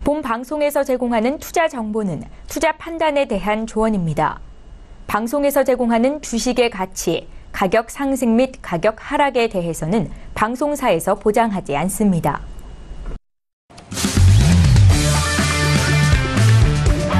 본 방송에서 제공하는 투자 정보는 투자 판단에 대한 조언입니다. 방송에서 제공하는 주식의 가치, 가격 상승 및 가격 하락에 대해서는 방송사에서 보장하지 않습니다.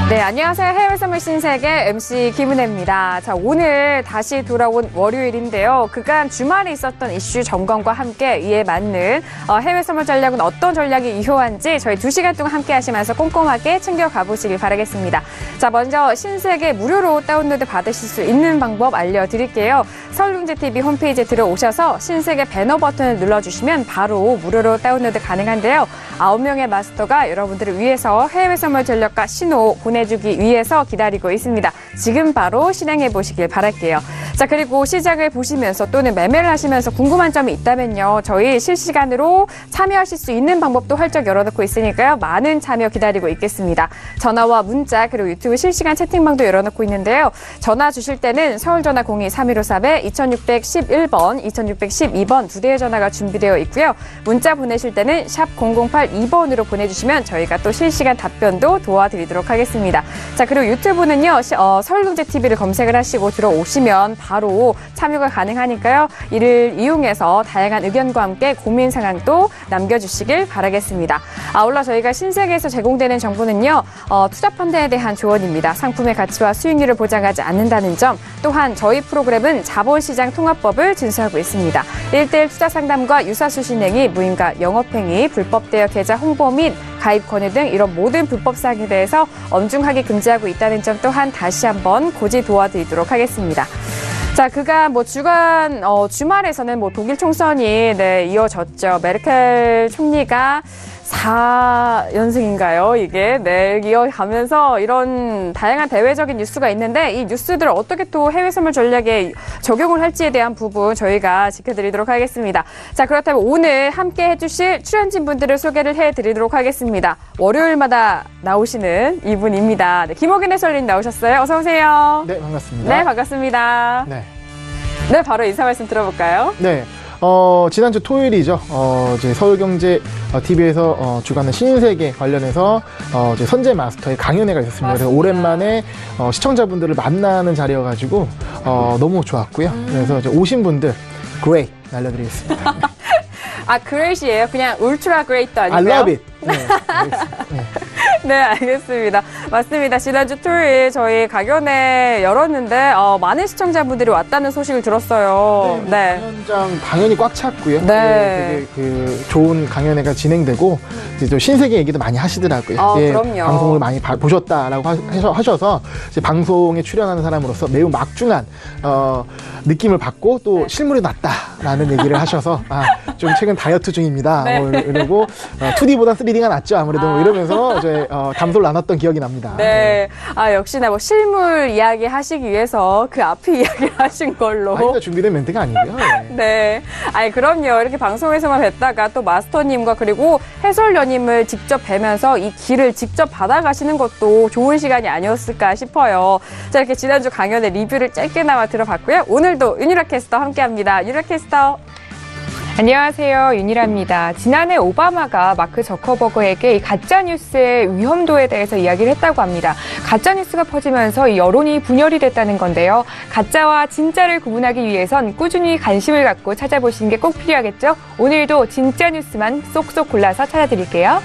네, 안녕하세요. 해외 선물 신세계 MC 김은혜입니다. 자, 오늘 다시 돌아온 월요일인데요. 그간 주말에 있었던 이슈 점검과 함께 이에 맞는 해외 선물 전략은 어떤 전략이 유효한지 저희 2시간 동안 함께 하시면서 꼼꼼하게 챙겨가 보시길 바라겠습니다. 자, 먼저 신세계 무료로 다운로드 받으실 수 있는 방법 알려드릴게요. 서울경제TV 홈페이지에 들어오셔서 신세계 배너 버튼을 눌러주시면 바로 무료로 다운로드 가능한데요. 9명의 마스터가 여러분들을 위해서 해외 선물 전략과 신호 보내주기 위해서 기다리고 있습니다. 지금 바로 실행해 보시길 바랄게요. 자, 그리고 시장을 보시면서 또는 매매를 하시면서 궁금한 점이 있다면요. 저희 실시간으로 참여하실 수 있는 방법도 활짝 열어놓고 있으니까요. 많은 참여 기다리고 있겠습니다. 전화와 문자 그리고 유튜브 실시간 채팅방도 열어놓고 있는데요. 전화 주실 때는 서울전화 02-3154-2611번, 2612번 2대의 전화가 준비되어 있고요. 문자 보내실 때는 샵 0082번으로 보내주시면 저희가 또 실시간 답변도 도와드리도록 하겠습니다. 자, 그리고 유튜브는요. 서울경제TV를 검색을 하시고 들어오시면 바로 참여가 가능하니까요. 이를 이용해서 다양한 의견과 함께 고민 상황도 남겨주시길 바라겠습니다. 아울러 저희가 신세계에서 제공되는 정보는요. 투자 판단에 대한 조언입니다. 상품의 가치와 수익률을 보장하지 않는다는 점, 또한 저희 프로그램은 자본시장 통합법을 준수하고 있습니다. 1:1 투자 상담과 유사수신 행위, 무인가 영업행위, 불법 대여 계좌 홍보 및 가입 권유 등 이런 모든 불법 사항에 대해서 엄중하게 금지하고 있다는 점 또한 다시 한번 고지 도와드리도록 하겠습니다. 자, 그간 주말에서는 독일 총선이 이어졌죠. 메르켈 총리가 4연승인가요? 이게 이어가면서 이런 다양한 대외적인 뉴스가 있는데 이 뉴스들을 어떻게 또 해외 선물 전략에 적용을 할지에 대한 부분 저희가 지켜드리도록 하겠습니다. 자, 그렇다면 오늘 함께 해주실 출연진 분들을 소개를 해드리도록 하겠습니다. 월요일마다 나오시는 이분입니다. 네, 김호균 해설님 나오셨어요. 어서 오세요. 네, 반갑습니다. 네, 반갑습니다. 네, 바로 인사 말씀 들어볼까요? 네. 지난주 토요일이죠. 이제 서울경제 TV에서 주관하는 신세계 관련해서 이제 선재 마스터의 강연회가 있었습니다. 그래서 오랜만에 시청자분들을 만나는 자리여가지고 너무 좋았고요. 그래서 이제 오신 분들 그레이 날려드리겠습니다. 아, 그레이시예요? 그냥 울트라 그레이트 아니고요? I love it. 네, 네. 네, 알겠습니다. 맞습니다. 지난주 토요일 저희 강연회 열었는데 많은 시청자분들이 왔다는 소식을 들었어요. 네. 강연장 당연히 꽉 찼고요. 네. 되게 좋은 강연회가 진행되고 이제 또 신세계 얘기도 많이 하시더라고요. 그럼요. 방송을 많이 보셨다라고 하셔서 이제 방송에 출연하는 사람으로서 매우 막중한 느낌을 받고 또 실물이 낫다라는 얘기를 하셔서 좀 최근 다이어트 중입니다. 네. 이러고 2D보다 3D가 낫죠. 아무래도 이러면서 저희 담소를 나눴던 기억이 납니다. 네. 역시나 실물 이야기 하시기 위해서 그 앞에 이야기를 하신 걸로. 아니다 준비된 멘트가 아니고요. 네. 그럼요. 이렇게 방송에서만 뵀다가 또 마스터님과 그리고 해설위원님을 직접 뵈면서 이 길을 직접 받아가시는 것도 좋은 시간이 아니었을까 싶어요. 자, 이렇게 지난주 강연의 리뷰를 짧게나마 들어봤고요. 오늘도 윤유라 캐스터 함께합니다. 윤유라 캐스터. 안녕하세요. 윤희라입니다. 지난해 오바마가 마크 저커버그에게 이 가짜뉴스의 위험도에 대해서 이야기를 했다고 합니다. 가짜뉴스가 퍼지면서 이 여론이 분열이 됐다는 건데요. 가짜와 진짜를 구분하기 위해선 꾸준히 관심을 갖고 찾아보시는 게 꼭 필요하겠죠? 오늘도 진짜 뉴스만 쏙쏙 골라서 찾아드릴게요.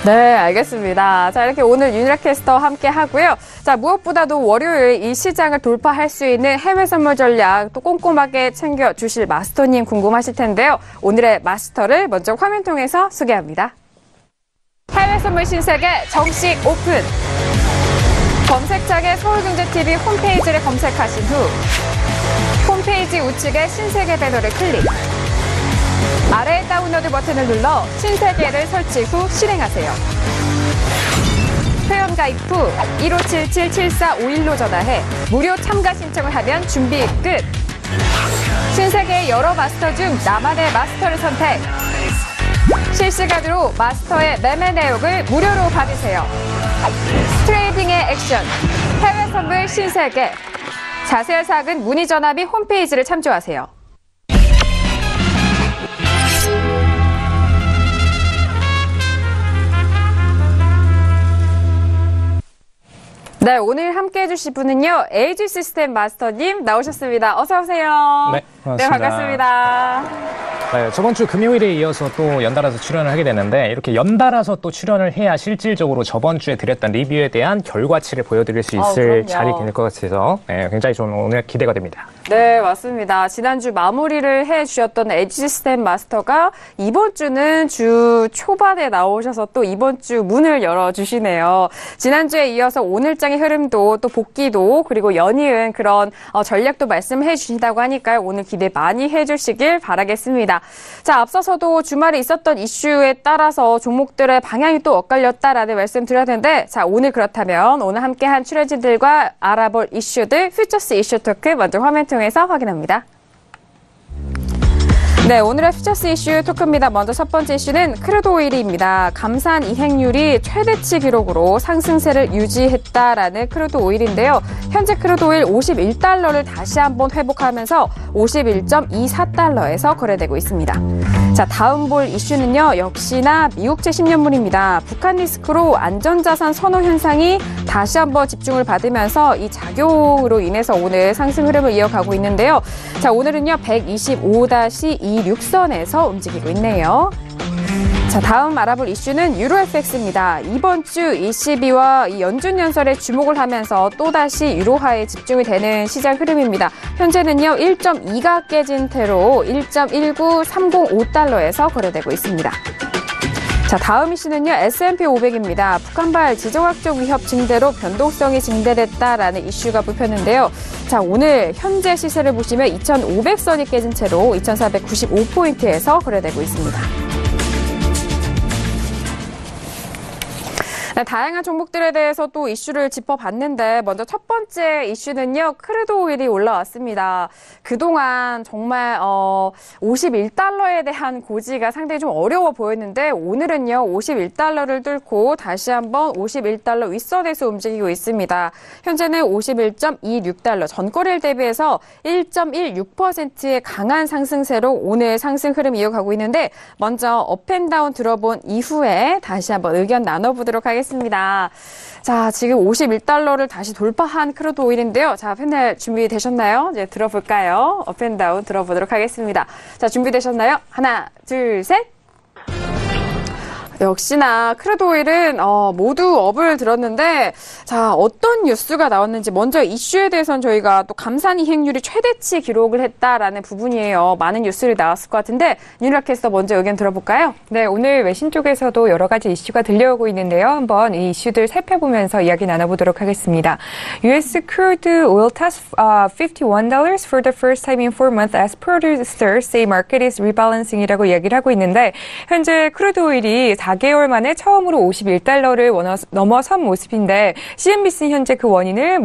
네, 알겠습니다. 자, 이렇게 오늘 윤유라 캐스터와 함께 하고요. 자, 무엇보다도 월요일 이 시장을 돌파할 수 있는 해외 선물 전략 또 꼼꼼하게 챙겨주실 마스터님 궁금하실 텐데요. 오늘의 마스터를 먼저 화면 통해서 소개합니다. 해외 선물 신세계 정식 오픈! 검색창에 서울경제TV 홈페이지를 검색하신 후 홈페이지 우측에 신세계 배너를 클릭. 아래 다운로드 버튼을 눌러 신세계를 설치 후 실행하세요. 회원 가입 후 1577-7451로 전화해 무료 참가 신청을 하면 준비 끝! 신세계의 여러 마스터 중 나만의 마스터를 선택! 실시간으로 마스터의 매매 내역을 무료로 받으세요. 트레이딩의 액션, 해외 선물 신세계. 자세한 사항은 문의 전화 및 홈페이지를 참조하세요. 네, 오늘 함께 해주실 분은요, LG 시스템 마스터님 나오셨습니다. 어서오세요. 네, 반갑습니다. 네, 반갑습니다. 네, 저번 주 금요일에 이어서 또 연달아서 출연을 하게 되는데 이렇게 연달아서 또 출연을 해야 실질적으로 저번 주에 드렸던 리뷰에 대한 결과치를 보여드릴 수 있을 자리 될 것 같아서 굉장히 좀 오늘 기대가 됩니다. 네, 맞습니다. 지난주 마무리를 해주셨던 LG 시스템 마스터가 이번 주는 주 초반에 나오셔서 또 이번 주 문을 열어주시네요. 지난주에 이어서 오늘장의 흐름도 또 복귀도 그리고 연이은 그런 전략도 말씀해 주신다고 하니까요. 오늘 기대 많이 해주시길 바라겠습니다. 자, 앞서서도 주말에 있었던 이슈에 따라서 종목들의 방향이 또 엇갈렸다라는 말씀 드려야 되는데, 자, 오늘 그렇다면 오늘 함께한 출연진들과 알아볼 이슈들 퓨처스 이슈 토크 먼저 화면 통해서 확인합니다. 네, 오늘의 퓨처스 이슈 토크입니다. 먼저 첫 번째 이슈는 크루드 오일입니다. 감산 이행률이 최대치 기록으로 상승세를 유지했다라는 크루드 오일인데요. 현재 크루드 오일 51달러를 다시 한번 회복하면서 51.24달러에서 거래되고 있습니다. 자, 다음 볼 이슈는요. 역시나 미국채 10년물입니다. 북한 리스크로 안전자산 선호 현상이 다시 한번 집중을 받으면서 이 작용으로 인해서 오늘 상승 흐름을 이어가고 있는데요. 자, 오늘은요. 125-26선에서 움직이고 있네요. 자, 다음 알아볼 이슈는 유로 FX입니다. 이번 주 ECB와 이 연준 연설에 주목을 하면서 또다시 유로화에 집중이 되는 시장 흐름입니다. 현재는요, 1.2가 깨진 태로 1.19305달러에서 거래되고 있습니다. 자, 다음 이슈는요, S&P 500입니다. 북한발 지정학적 위협 증대로 변동성이 증대됐다라는 이슈가 불폈는데요. 자, 오늘 현재 시세를 보시면 2,500선이 깨진 채로 2,495포인트에서 거래되고 있습니다. 네, 다양한 종목들에 대해서 또 이슈를 짚어봤는데 먼저 첫 번째 이슈는요. 크루드 오일이 올라왔습니다. 그동안 정말 51달러에 대한 고지가 상당히 좀 어려워 보였는데 오늘은요. 51달러를 뚫고 다시 한번 51달러 윗선에서 움직이고 있습니다. 현재는 51.26달러 전거래일 대비해서 1.16%의 강한 상승세로 오늘 상승 흐름 이어가고 있는데 먼저 업앤다운 들어본 이후에 다시 한번 의견 나눠보도록 하겠습니다. 자, 지금 51달러를 다시 돌파한 크루드 오일인데요. 자, 패널 준비되셨나요? 이제 들어볼까요? 업앤다운 들어보도록 하겠습니다. 자, 준비되셨나요? 하나, 둘, 셋. 역시나 크루드 오일은 모두 업을 들었는데 자, 어떤 뉴스가 나왔는지 먼저 이슈에 대해서는 저희가 또 감산 이행률이 최대치 기록을 했다라는 부분이에요. 많은 뉴스들이 나왔을 것 같은데 윤희라 캐스터 먼저 의견 들어볼까요? 네, 오늘 외신 쪽에서도 여러 가지 이슈가 들려오고 있는데요. 한번 이 이슈들 살펴보면서 이야기 나눠보도록 하겠습니다. US crude oil touched $51 for the first time in 4 months as producers say market is rebalancing이라고 이야기를 하고 있는데 현재 크루드 오일이 4개월 만에 처음으로 51달러를 넘어선 모습인데 CNBC는 현재 그 원인을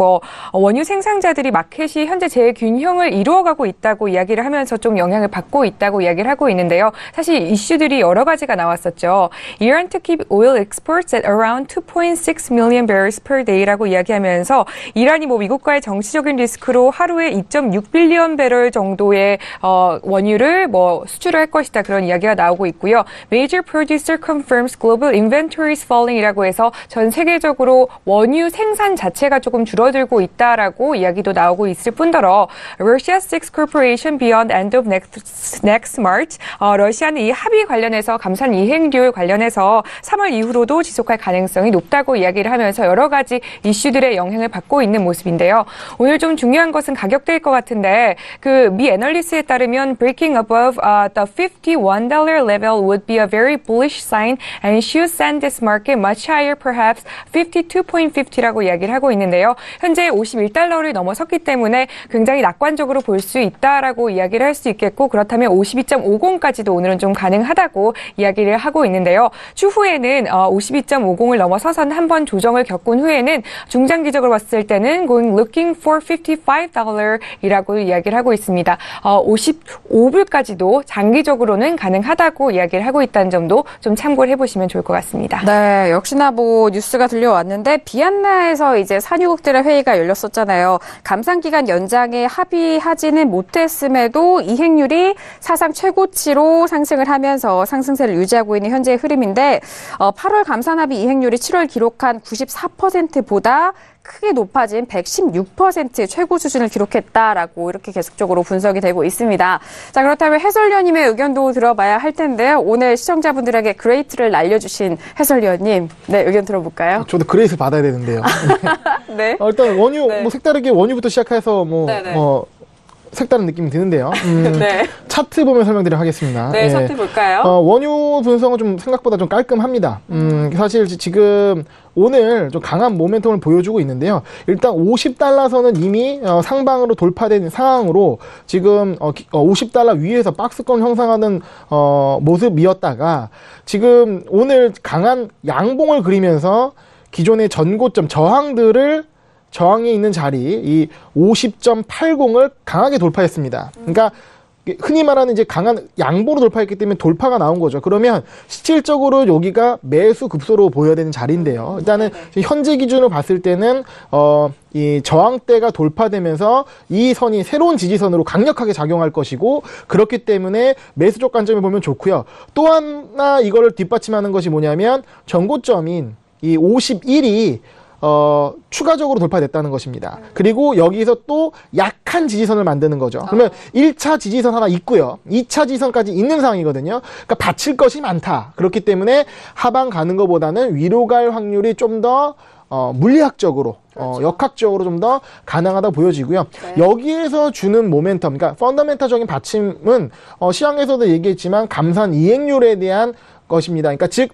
원유 생산자들이 마켓이 현재 재균형을 이루어가고 있다고 이야기를 하면서 좀 영향을 받고 있다고 이야기를 하고 있는데요. 사실 이슈들이 여러 가지가 나왔었죠. Iran to keep oil exports at around 2.6 million barrels per day라고 이야기하면서 이란이 미국과의 정치적인 리스크로 하루에 2.6 빌리언 배럴 정도의 원유를 수출을 할 것이다 그런 이야기가 나오고 있고요. Major producer confirms global inventories falling이라고 해서 전 세계적으로 원유 생산 자체가 조금 줄어들고 있다라고 이야기도 나오고 있을 뿐더러 Russia seeks cooperation beyond end of next March. 러시아는 이 합의 관련해서 감산 이행률 관련해서 3월 이후로도 지속할 가능성이 높다고 이야기를 하면서 여러 가지 이슈들의 영향을 받고 있는 모습인데요. 오늘 좀 중요한 것은 가격대일 것 같은데 그 미 애널리스트에 따르면 breaking above the $51 level would be a very bullish sign and should send this market much higher, perhaps 52.50라고 이야기를 하고 있는데요. 현재 51달러를 넘어섰기 때문에 굉장히 낙관적으로 볼 수 있다라고 이야기를 할 수 있겠고, 그렇다면 52.50까지도 오늘은 좀 가능하다고 이야기를 하고 있는데요. 추후에는 52.50을 넘어서서는 한번 조정을 겪은 후에는 중장기적으로 봤을 때는 looking for $55이라고 이야기를 하고 있습니다. 55불까지도 장기적으로는 가능하다고 이야기를 하고 있다는 점도 좀 참고를 해보시면 좋을 것 같습니다. 네, 역시나 뭐 뉴스가 들려왔는데 비엔나에서 이제 산유국들의 회의가 열렸었잖아요. 감산기간 연장에 합의하지는 못했음에도 이행률이 사상 최고치로 상승을 하면서 상승세를 유지하고 있는 현재의 흐름인데 8월 감산합의 이행률이 7월 기록한 94%보다 크게 높아진 116% 최고 수준을 기록했다라고 이렇게 계속적으로 분석이 되고 있습니다. 자, 그렇다면 해설위원님의 의견도 들어봐야 할 텐데요. 오늘 시청자분들에게 그레이트를 날려주신 해설위원님, 네, 의견 들어볼까요? 저도 그레이트 받아야 되는데요. 네. 일단 원유, 네. 뭐 색다르게 원유부터 시작해서 색다른 느낌이 드는데요. 네. 차트 보면 설명드리도록 하겠습니다. 네, 차트 볼까요? 원유 분석은 좀 생각보다 좀 깔끔합니다. 사실 지금 오늘 좀 강한 모멘텀을 보여주고 있는데요. 일단 50달러선은 이미 상방으로 돌파된 상황으로 지금 50달러 위에서 박스권 형성하는 모습이었다가 지금 오늘 강한 양봉을 그리면서 기존의 전고점 저항에 있는 자리, 이 50.80을 강하게 돌파했습니다. 그러니까 흔히 말하는 이제 강한 양보로 돌파했기 때문에 돌파가 나온 거죠. 그러면 실질적으로 여기가 매수 급소로 보여야 되는 자리인데요. 일단은 현재 기준으로 봤을 때는 이 저항대가 돌파되면서 이 선이 새로운 지지선으로 강력하게 작용할 것이고, 그렇기 때문에 매수적 관점을 보면 좋고요. 또 하나 이거를 뒷받침하는 것이 뭐냐면 전고점인 이 51이 추가적으로 돌파됐다는 것입니다. 그리고 여기서 또 약한 지지선을 만드는 거죠. 그러면 1차 지지선 하나 있고요. 2차 지지선까지 있는 상황이거든요. 그러니까 받칠 것이 많다. 그렇기 때문에 하방 가는 것보다는 위로 갈 확률이 좀 더 물리학적으로, 역학적으로 좀 더 가능하다 보여지고요. 네. 여기에서 주는 모멘텀, 그러니까 펀더멘탈적인 받침은 시황에서도 얘기했지만 감산 이행률에 대한 것입니다. 그러니까 즉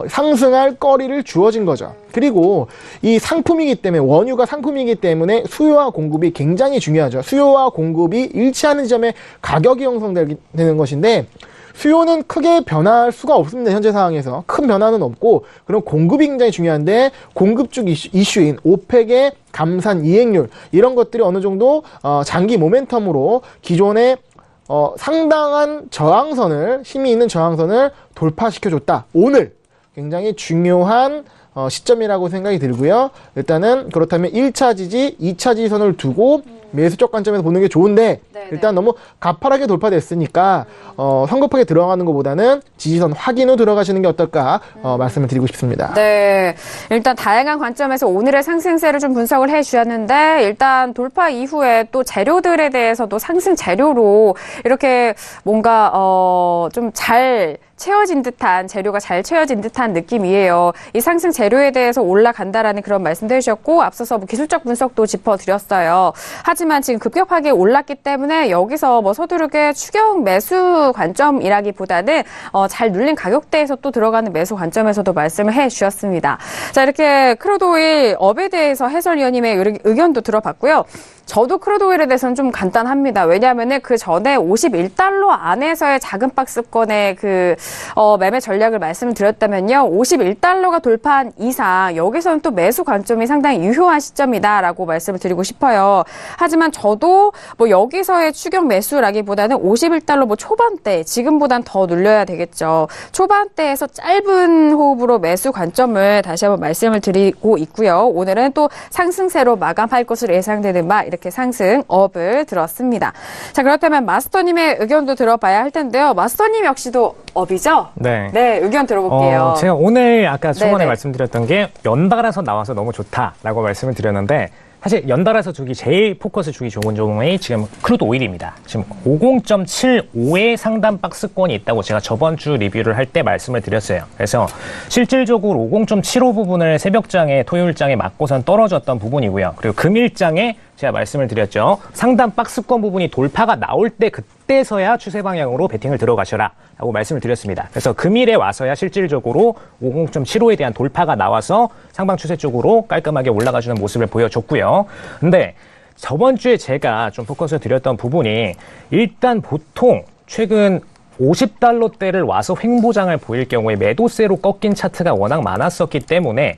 상승할 거리를 주어진 거죠. 그리고 이 상품이기 때문에, 원유가 상품이기 때문에 수요와 공급이 굉장히 중요하죠. 수요와 공급이 일치하는 지점에 가격이 형성되는 것인데, 수요는 크게 변할 수가 없습니다. 현재 상황에서 큰 변화는 없고, 그럼 공급이 굉장히 중요한데, 공급 쪽 이슈인 오펙의 감산 이행률, 이런 것들이 어느 정도 장기 모멘텀으로 기존의 상당한 저항선을, 힘이 있는 저항선을 돌파시켜줬다. 오늘 굉장히 중요한 시점이라고 생각이 들고요. 일단은 그렇다면 1차 지지, 2차 지지선을 두고 매수적 관점에서 보는 게 좋은데, 네네. 일단 너무 가파르게 돌파됐으니까 성급하게 들어가는 것보다는 지지선 확인 후 들어가시는 게 어떨까 말씀을 드리고 싶습니다. 네, 일단 다양한 관점에서 오늘의 상승세를 좀 분석을 해주셨는데, 일단 돌파 이후에 또 재료들에 대해서도 상승 재료로 이렇게 뭔가 좀 잘 채워진 듯한, 재료가 잘 채워진 듯한 느낌이에요. 이 상승 재료에 대해서 올라간다라는 그런 말씀도 해주셨고, 앞서서 뭐 기술적 분석도 짚어드렸어요. 하지만 지금 급격하게 올랐기 때문에 여기서 뭐 서두르게 추격 매수 관점이라기보다는 잘 눌린 가격대에서 또 들어가는 매수 관점에서도 말씀을 해주셨습니다. 자, 이렇게 크루드오일 업에 대해서 해설위원님의 의견도 들어봤고요. 저도 크루드오일에 대해서는 좀 간단합니다. 왜냐하면은 그 전에 51달러 안에서의 작은 박스권의 그 매매 전략을 말씀드렸다면요, 51달러가 돌파한 이상 여기서는 또 매수 관점이 상당히 유효한 시점이다라고 말씀을 드리고 싶어요. 하지만 저도 뭐 여기서의 추격 매수라기보다는 51달러 뭐 초반대, 지금보단 더 눌려야 되겠죠. 초반대에서 짧은 호흡으로 매수 관점을 다시 한번 말씀을 드리고 있고요. 오늘은 또 상승세로 마감할 것으로 예상되는 바 이렇게 상승 업을 들었습니다. 자, 그렇다면 마스터님의 의견도 들어봐야 할 텐데요. 마스터님 역시도 업이죠? 네. 네, 의견 들어볼게요. 제가 오늘 아까 초반에 네네. 말씀드렸던 게 연달아서 나와서 너무 좋다라고 말씀을 드렸는데, 사실 연달아서 주기 제일 포커스 주기 좋은 종목이 지금 크루드 오일입니다. 지금 50.75의 상단 박스권이 있다고 제가 저번 주 리뷰를 할 때 말씀을 드렸어요. 그래서 실질적으로 50.75 부분을 새벽장에, 토요일장에 맞고선 떨어졌던 부분이고요. 그리고 금일장에 제가 말씀을 드렸죠. 상단 박스권 부분이 돌파가 나올 때 그때서야 추세 방향으로 베팅을 들어가셔라 라고 말씀을 드렸습니다. 그래서 금일에 와서야 실질적으로 50.75에 대한 돌파가 나와서 상방 추세 쪽으로 깔끔하게 올라가주는 모습을 보여줬고요. 근데 저번 주에 제가 좀 포커스 드렸던 부분이 일단 보통 최근 50달러대를 와서 횡보장을 보일 경우에 매도세로 꺾인 차트가 워낙 많았었기 때문에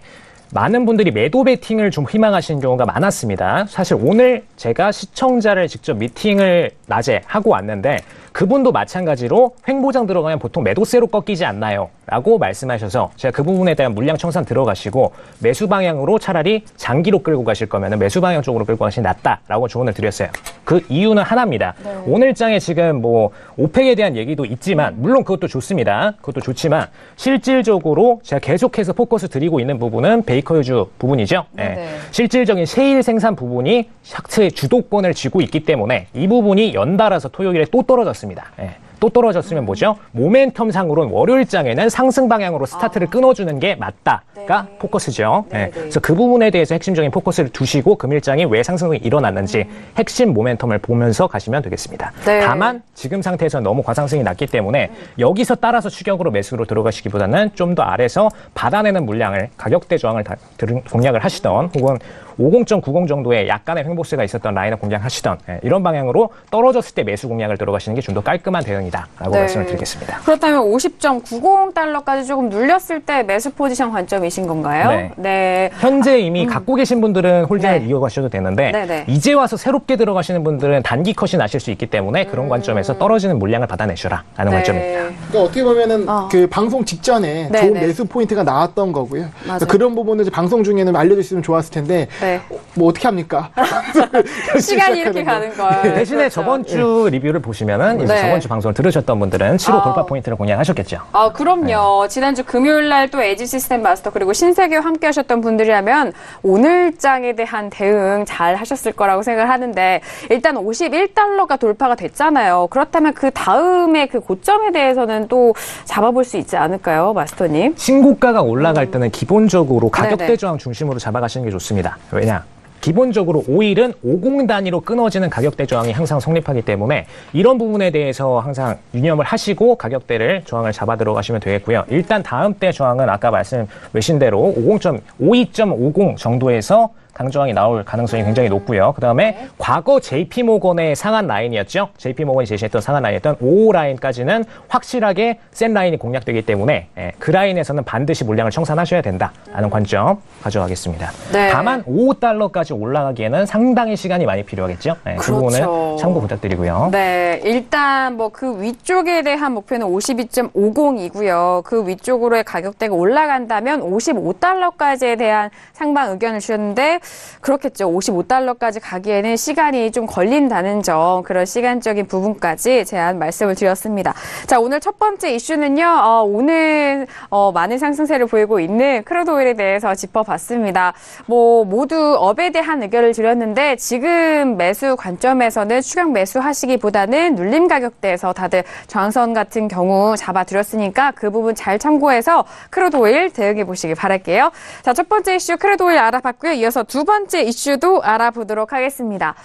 많은 분들이 매도 베팅을 좀 희망하시는 경우가 많았습니다. 사실 오늘 제가 시청자를 직접 미팅을 낮에 하고 왔는데 그분도 마찬가지로 횡보장 들어가면 보통 매도세로 꺾이지 않나요? 라고 말씀하셔서 제가 그 부분에 대한 물량 청산 들어가시고 매수 방향으로 차라리 장기로 끌고 가실 거면 매수 방향 쪽으로 끌고 가시는 게 낫다라고 조언을 드렸어요. 그 이유는 하나입니다. 네. 오늘장에 지금 뭐 오펙에 대한 얘기도 있지만 물론 그것도 좋습니다. 그것도 좋지만 실질적으로 제가 계속해서 포커스 드리고 있는 부분은 베이커 휴즈 부분이죠. 네. 네. 실질적인 셰일 생산 부분이 샤트의 주도권을 쥐고 있기 때문에 이 부분이 연달아서 토요일에 또 떨어졌습니다. 네. 또 떨어졌으면 뭐죠? 모멘텀 상으로는 월요일장에는 상승 방향으로 스타트를 끊어주는 게 맞다가 네. 포커스죠. 네. 네. 그래서 그 부분에 대해서 핵심적인 포커스를 두시고 금일장이 왜 상승이 일어났는지 핵심 모멘텀을 보면서 가시면 되겠습니다. 네. 다만 지금 상태에서 너무 과상승이 났기 때문에 여기서 따라서 추격으로 매수로 들어가시기보다는 좀 더 아래서 받아내는 물량을 가격대 저항을 공략을 하시던 혹은 50.90 정도의 약간의 횡보세가 있었던 라인을 공략하시던 이런 방향으로 떨어졌을 때 매수 공략을 들어가시는 게 좀 더 깔끔한 대응이다라고 네. 말씀을 드리겠습니다. 그렇다면 50.90달러까지 조금 눌렸을 때 매수 포지션 관점이신 건가요? 네. 네. 현재 이미 갖고 계신 분들은 홀딩을 네. 이어가셔도 되는데 네네. 이제 와서 새롭게 들어가시는 분들은 단기 컷이 나실 수 있기 때문에 그런 관점에서 떨어지는 물량을 받아내셔라 라는 네. 관점입니다. 그러니까 어떻게 보면은 그 방송 직전에 네, 좋은 네. 매수 포인트가 나왔던 거고요. 그러니까 그런 부분을 이제 방송 중에는 알려주시면 좋았을 텐데 네. 뭐 어떻게 합니까? 시간이 이렇게 가는 걸. 네. 대신에 그렇죠. 저번 주 리뷰를 보시면은 이제 네. 저번 주 방송을 들으셨던 분들은 7호 돌파 포인트를 공략하셨겠죠. 아, 그럼요. 네. 지난주 금요일 날 또 에지 시스템 마스터 그리고 신세계와 함께 하셨던 분들이라면 오늘장에 대한 대응 잘 하셨을 거라고 생각을 하는데 일단 51달러가 돌파가 됐잖아요. 그렇다면 그 다음에 그 고점에 대해서는 또 잡아볼 수 있지 않을까요, 마스터님? 신고가가 올라갈 때는 기본적으로 가격대 네네. 저항 중심으로 잡아가시는 게 좋습니다. 왜냐? 기본적으로 5일은 50 단위로 끊어지는 가격대 저항이 항상 성립하기 때문에 이런 부분에 대해서 항상 유념을 하시고 가격대를 저항을 잡아 들어가시면 되겠고요. 일단 다음 때 저항은 아까 말씀 외신 대로 52.50 정도에서 강저항이 나올 가능성이 굉장히 높고요. 그 다음에 과거 JP모건의 상한 라인이었죠. JP모건이 제시했던 상한 라인이었던 55 라인까지는 확실하게 센 라인이 공략되기 때문에 그 라인에서는 반드시 물량을 청산하셔야 된다라는 관점 가져가겠습니다. 네. 다만 55달러까지 올라가기에는 상당히 시간이 많이 필요하겠죠. 그 그렇죠. 부분은 참고 부탁드리고요. 네, 일단 뭐 그 위쪽에 대한 목표는 52.50이고요. 그 위쪽으로의 가격대가 올라간다면 55달러까지에 대한 상방 의견을 주셨는데 그렇겠죠. 55달러까지 가기에는 시간이 좀 걸린다는 점, 그런 시간적인 부분까지 제안 말씀을 드렸습니다. 자, 오늘 첫 번째 이슈는요. 오늘 많은 상승세를 보이고 있는 크루드 오일에 대해서 짚어봤습니다. 뭐 모두 업에 대한 의견을 드렸는데 지금 매수 관점에서는 추격 매수하시기보다는 눌림 가격대에서 다들 저항선 같은 경우 잡아드렸으니까 그 부분 잘 참고해서 크루드 오일 대응해 보시기 바랄게요. 자, 첫 번째 이슈 크루드 오일 알아봤고요. 이어서 두 번째 이슈도 알아보도록 하겠습니다.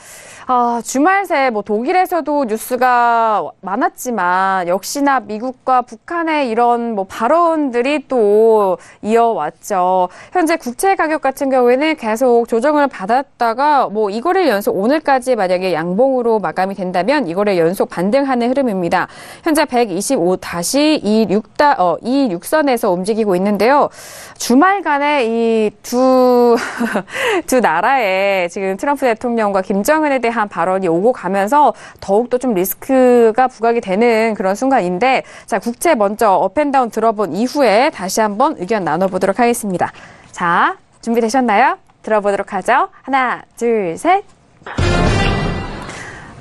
주말 새 뭐 독일에서도 뉴스가 많았지만 역시나 미국과 북한의 이런 뭐 발언들이 또 이어왔죠. 현재 국채 가격 같은 경우에는 계속 조정을 받았다가 뭐 이거를 연속 오늘까지 만약에 양봉으로 마감이 된다면 이거를 연속 반등하는 흐름입니다. 현재 125-26선에서 움직이고 있는데요. 주말간에 이 두 나라의 지금 트럼프 대통령과 김정은에 대한 발언이 오고 가면서 더욱더 좀 리스크가 부각이 되는 그런 순간인데, 자, 국채 먼저 업앤다운 들어본 이후에 다시 한번 의견 나눠보도록 하겠습니다. 자, 준비되셨나요? 들어보도록 하죠. 하나, 둘, 셋.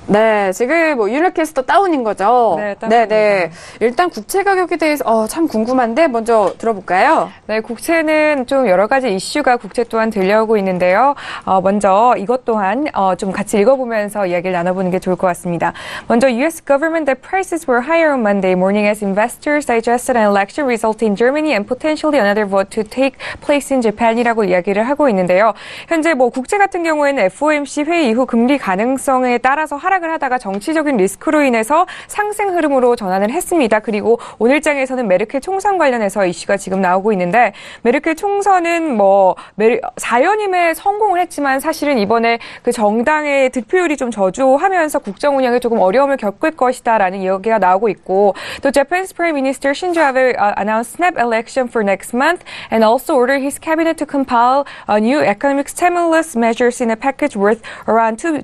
네, 지금 뭐 유니캐스터 다운인 거죠? 네, 다운입니다. 일단 국채 가격에 대해서 참 궁금한데 먼저 들어볼까요? 네, 국채는 좀 여러 가지 이슈가 국채 또한 들려오고 있는데요. 먼저 이것 또한 좀 같이 읽어보면서 이야기를 나눠보는 게 좋을 것 같습니다. 먼저 U.S. government debt prices were higher on Monday morning as investors digested an election result in Germany and potentially another vote to take place in Japan이라고 이야기를 하고 있는데요. 현재 뭐 국채 같은 경우에는 FOMC 회의 이후 금리 가능성에 따라서 하락을 하다가 정치적인 리스크로 인해서 상승 흐름으로 전환을 했습니다. 그리고 오늘장에서는 메르켈 총선 관련해서 이슈가 지금 나오고 있는데 메르켈 총선은 뭐 4연임에 성공을 했지만 사실은 이번에 그 정당의 득표율이 좀 저조하면서 국정 운영에 조금 어려움을 겪을 것이다라는 이야기가 나오고 있고 또 Japan's Prime Minister Shinzo Abe announced snap election for next month and also ordered his cabinet to compile new economic stimulus measures in a package worth around 2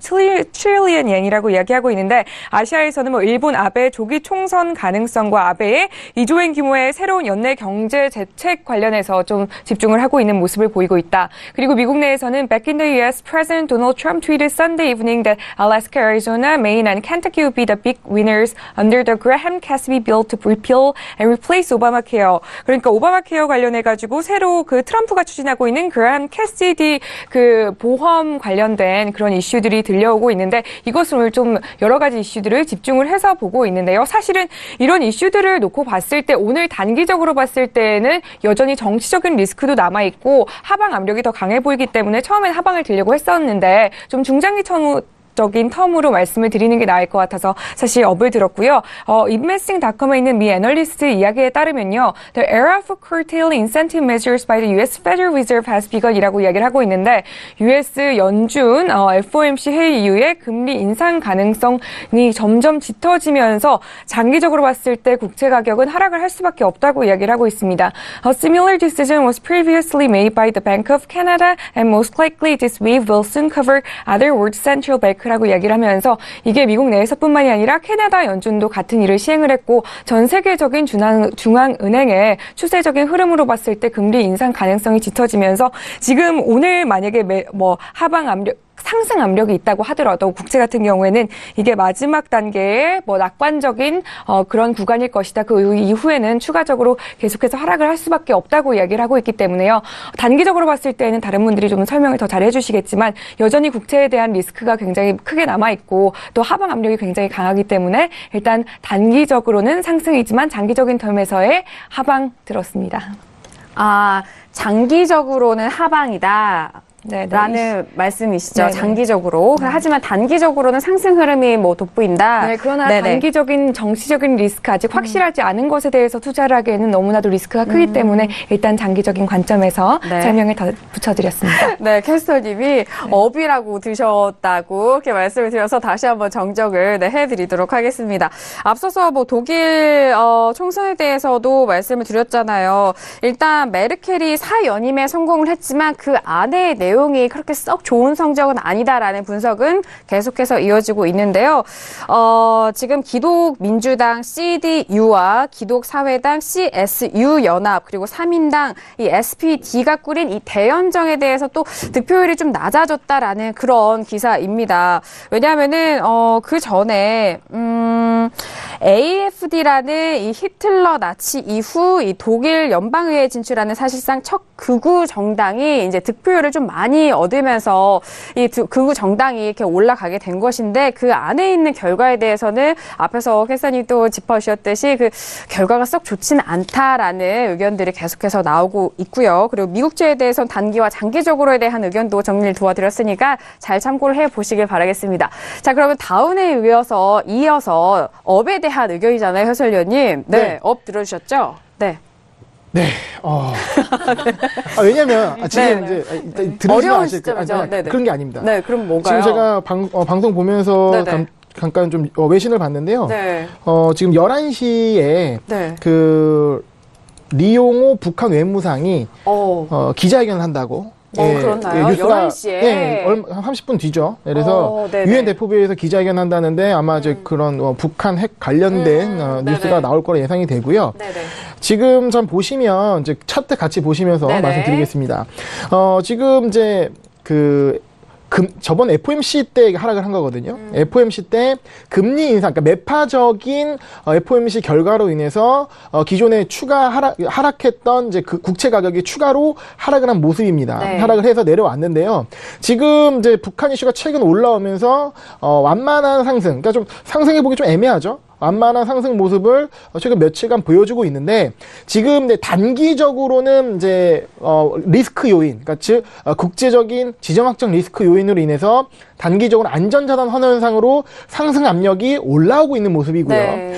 trillion yen이라고 이야기하고 있는데 아시아에서는 뭐 일본 아베 조기 총선 가능성과 아베의 2조 엔 규모의 새로운 연내 경제 대책 관련해서 좀 집중을 하고 있는 모습을 보이고 있다. 그리고 미국 내에서는 Back in the U.S., President Donald Trump tweeted Sunday evening that Alaska, Arizona, Maine, and Kentucky would be the big winners under the Graham-Cassidy bill to repeal and replace Obamacare. 그러니까 오바마케어 관련해가지고 새로 그 트럼프가 추진하고 있는 그레함 캐시디 그 보험 관련된 그런 이슈들이 들려오고 있는데 이것을 좀 여러 가지 이슈들을 집중을 해서 보고 있는데요. 사실은 이런 이슈들을 놓고 봤을 때 오늘 단기적으로 봤을 때는 여전히 정치적인 리스크도 남아있고 하방 압력이 더 강해 보이기 때문에 처음엔 하방을 들려고 했었는데 좀 중장기 적인 텀으로 말씀을 드리는 게 나을 것 같아서 사실 업을 들었고요. investing.com에 있는 미 애널리스트 이야기에 따르면요. The era for curtailing incentive measures by the U.S. Federal Reserve has begun이라고 이야기를 하고 있는데 U.S. 연준 FOMC 회의 이후에 금리 인상 가능성이 점점 짙어지면서 장기적으로 봤을 때 국채 가격은 하락을 할 수밖에 없다고 이야기를 하고 있습니다. A similar decision was previously made by the Bank of Canada and most likely this wave will soon cover other world central banks 라고 이야기를 하면서 이게 미국 내에서뿐만이 아니라 캐나다 연준도 같은 일을 시행을 했고 전 세계적인 중앙은행의 추세적인 흐름으로 봤을 때 금리 인상 가능성이 짙어지면서 지금 오늘 만약에 하방 압력 상승 압력이 있다고 하더라도 국채 같은 경우에는 이게 마지막 단계의 낙관적인 그런 구간일 것이다. 그 이후에는 추가적으로 계속해서 하락을 할 수밖에 없다고 이야기를 하고 있기 때문에요. 단기적으로 봤을 때는 다른 분들이 좀 설명을 더 잘해 주시겠지만 여전히 국채에 대한 리스크가 굉장히 크게 남아있고 또 하방 압력이 굉장히 강하기 때문에 일단 단기적으로는 상승이지만 장기적인 텀에서의 하방 들었습니다. 장기적으로는 하방이다. 라는 말씀이시죠. 네네. 장기적으로. 하지만 단기적으로는 상승 흐름이 돋보인다. 네, 그러나 단기적인 정치적인 리스크 아직 확실하지 않은 것에 대해서 투자를 하기에는 너무나도 리스크가 크기 때문에 일단 장기적인 관점에서 설명을 더 붙여드렸습니다. 네, 캐스터님이 업이라고 드셨다고 이렇게 말씀을 드려서 다시 한번 정정을 해드리도록 하겠습니다. 앞서서 독일 총선에 대해서도 말씀을 드렸잖아요. 일단 메르켈이 4연임에 성공을 했지만 그 안에 내용이 그렇게 썩 좋은 성적은 아니다라는 분석은 계속해서 이어지고 있는데요. 지금 기독민주당 CDU와 기독사회당 CSU 연합 그리고 3인당 이 SPD가 꾸린 이 대연정에 대해서 또 득표율이 좀 낮아졌다라는 그런 기사입니다. 왜냐하면은 그 전에 AfD라는 이 히틀러 나치 이후 이 독일 연방의회에 진출하는 사실상 첫 극우 정당이 이제 득표율을 좀 많이 얻으면서 이 극우 정당이 이렇게 올라가게 된 것인데 그 안에 있는 결과에 대해서는 앞에서 캐스터님 또 짚어주셨듯이 그 결과가 썩 좋지는 않다라는 의견들이 계속해서 나오고 있고요. 그리고 미국제에 대해서는 단기와 장기적으로에 대한 의견도 정리를 도와드렸으니까 잘 참고를 해보시길 바라겠습니다. 자, 그러면 다운에 이어서 업에 대한 의견이잖아요, 해설위원님. 네, 업 들어주셨죠? 네. 네. 왜냐면 지금 이제 어려운 시점이죠. 그런 게 아닙니다. 네, 그럼 뭔가요? 지금 제가 방송 보면서 잠깐 좀 외신을 봤는데요. 지금 11시에 그 리용호 북한 외무상이 기자회견을 한다고. 그렇나요? 뉴스가 11시에? 네, 30분 뒤죠. 그래서 유엔 대표부에서 기자회견 한다는데 아마 이제 그런 북한 핵 관련된 뉴스가 나올 거로 예상이 되고요. 지금 좀 보시면 이제 차트 같이 보시면서 말씀드리겠습니다. 지금 이제 그 저번 FOMC 때 하락을 한 거거든요. FOMC 때 금리 인상, 그러니까 매파적인 FOMC 결과로 인해서 기존에 추가 하락했던 이제 그 국채 가격이 추가로 하락을 한 모습입니다. 네. 하락을 해서 내려왔는데요. 지금 이제 북한 이슈가 최근 올라오면서 완만한 상승, 그러니까 좀 상승해 보기 좀 애매하죠. 완만한 상승 모습을 최근 며칠간 보여주고 있는데 지금 이제 단기적으로는 이제 리스크 요인, 그러니까 즉 국제적인 지정학적 리스크 요인으로 인해서 단기적으로 안전자산 환원 현상으로 상승 압력이 올라오고 있는 모습이고요. 네.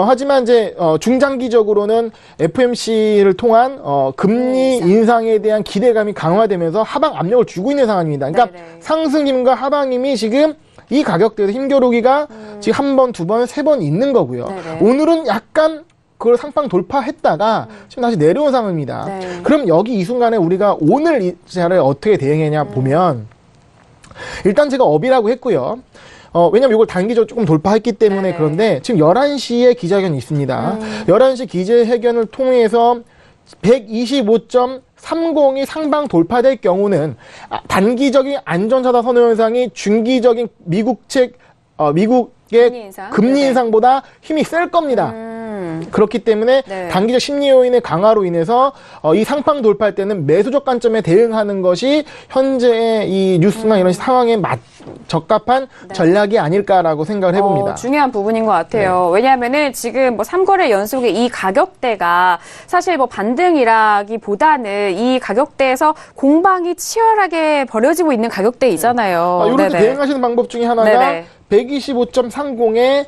하지만 이제 중장기적으로는 FOMC를 통한 금리 인상에 대한 기대감이 강화되면서 하방 압력을 주고 있는 상황입니다. 그러니까 네네. 상승 힘과 하방 힘이 지금 이 가격대에서 힘겨루기가 지금 한 번, 두 번, 세 번 있는 거고요. 네네. 오늘은 약간 그걸 상방 돌파했다가 지금 다시 내려온 상황입니다. 네. 그럼 여기 이 순간에 우리가 오늘 이 자리에 어떻게 대응했냐 보면 일단 제가 업이라고 했고요. 왜냐면 이걸 단기적으로 조금 돌파했기 때문에 네. 그런데 지금 11시에 기자회견이 있습니다. 11시 기자회견을 통해서 125.30이 상방 돌파될 경우는 단기적인 안전자산 선호 현상이 중기적인 미국의 금리 인상보다 힘이 셀 겁니다. 그렇기 때문에 네. 단기적 심리 요인의 강화로 인해서 이 상방 돌파할 때는 매수적 관점에 대응하는 것이 현재의 이 뉴스나 이런 상황에 적합한 전략이 아닐까라고 생각을 해봅니다. 중요한 부분인 것 같아요. 왜냐하면은 지금 뭐 3거래 연속의 이 가격대가 사실 뭐 반등이라기보다는 이 가격대에서 공방이 치열하게 벌어지고 있는 가격대이잖아요. 이렇게 네네. 대응하시는 방법 중에 하나가 네네. 125.30에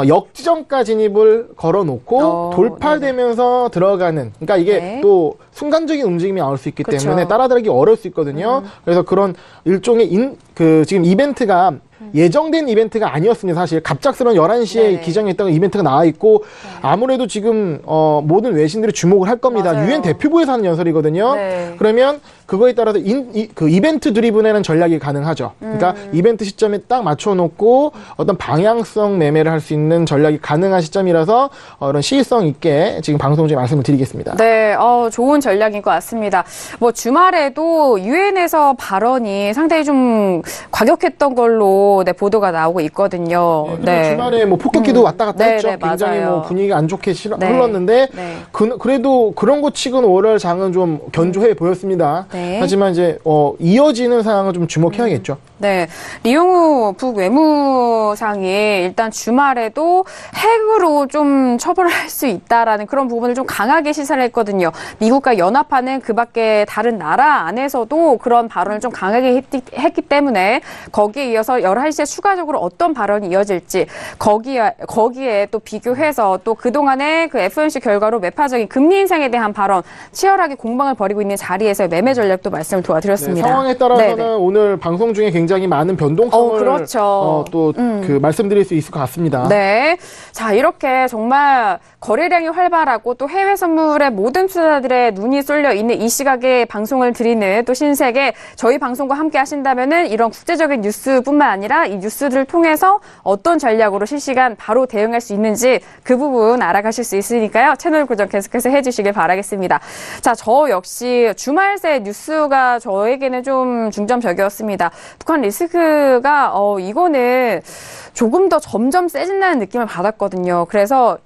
역지정가 진입을 걸어놓고 돌파되면서 들어가는, 그러니까 이게 네. 또 순간적인 움직임이 나올 수 있기 그쵸. 때문에 따라들기 어려울 수 있거든요. 그래서 그런 일종의 지금 이벤트가 예정된 이벤트가 아니었습니다. 사실 갑작스러운 11시에 네네. 기정에 있다가 이벤트가 나와 있고 아무래도 지금 모든 외신들이 주목을 할 겁니다. 맞아요. 유엔 대표부에서 하는 연설이거든요. 네. 그러면 그거에 따라서 그 이벤트 드리븐에는 전략이 가능하죠. 그러니까 이벤트 시점에 딱 맞춰놓고 어떤 방향성 매매를 할 수 있는 전략이 가능한 시점이라서 이런 시의성 있게 지금 방송 중에 말씀을 드리겠습니다. 네, 좋은 전략인 것 같습니다. 뭐 주말에도 유엔에서 발언이 상당히 좀 과격했던 걸로 보도가 나오고 있거든요. 그리고 주말에 뭐 폭격기도 왔다 갔다 네, 했죠. 네, 굉장히 맞아요. 뭐 분위기가 안 좋게 네. 흘렀는데 네. 그래도 그런 것 치고는 월요일 장은 좀 견조해 보였습니다. 네. 하지만 이제 이어지는 상황을 좀 주목해야겠죠. 네, 리용우 북외무상이 일단 주말에도 핵으로 좀 처벌을 할 수 있다라는 그런 부분을 좀 강하게 시사를 했거든요. 미국과 연합하는 그 밖에 다른 나라 안에서도 그런 발언을 좀 강하게 했기 때문에 거기에 이어서 11시에 추가적으로 어떤 발언이 이어질지 거기에 또 비교해서 또 그동안의 그 FOMC 결과로 매파적인 금리 인상에 대한 발언 치열하게 공방을 벌이고 있는 자리에서 매매 전략도 말씀을 도와드렸습니다. 네, 상황에 따라서는 네네. 오늘 방송 중에 굉장히 많은 변동성을 그렇죠. 그 말씀드릴 수 있을 것 같습니다. 네. 자, 이렇게 정말 거래량이 활발하고 또 해외 선물에 모든 투자자들의 눈이 쏠려 있는 이 시각에 방송을 드리는 또 신세계 저희 방송과 함께 하신다면은 이런 국제적인 뉴스뿐만 아니라 이 뉴스들을 통해서 어떤 전략으로 실시간 바로 대응할 수 있는지 그 부분 알아가실 수 있으니까요. 채널 고정 계속해서 해주시길 바라겠습니다. 자, 저 역시 주말 새 뉴스가 저에게는 좀 중점적이었습니다. 북한 리스크가 이거는 조금 더 점점 세진다는 느낌을 받았거든요. 그래서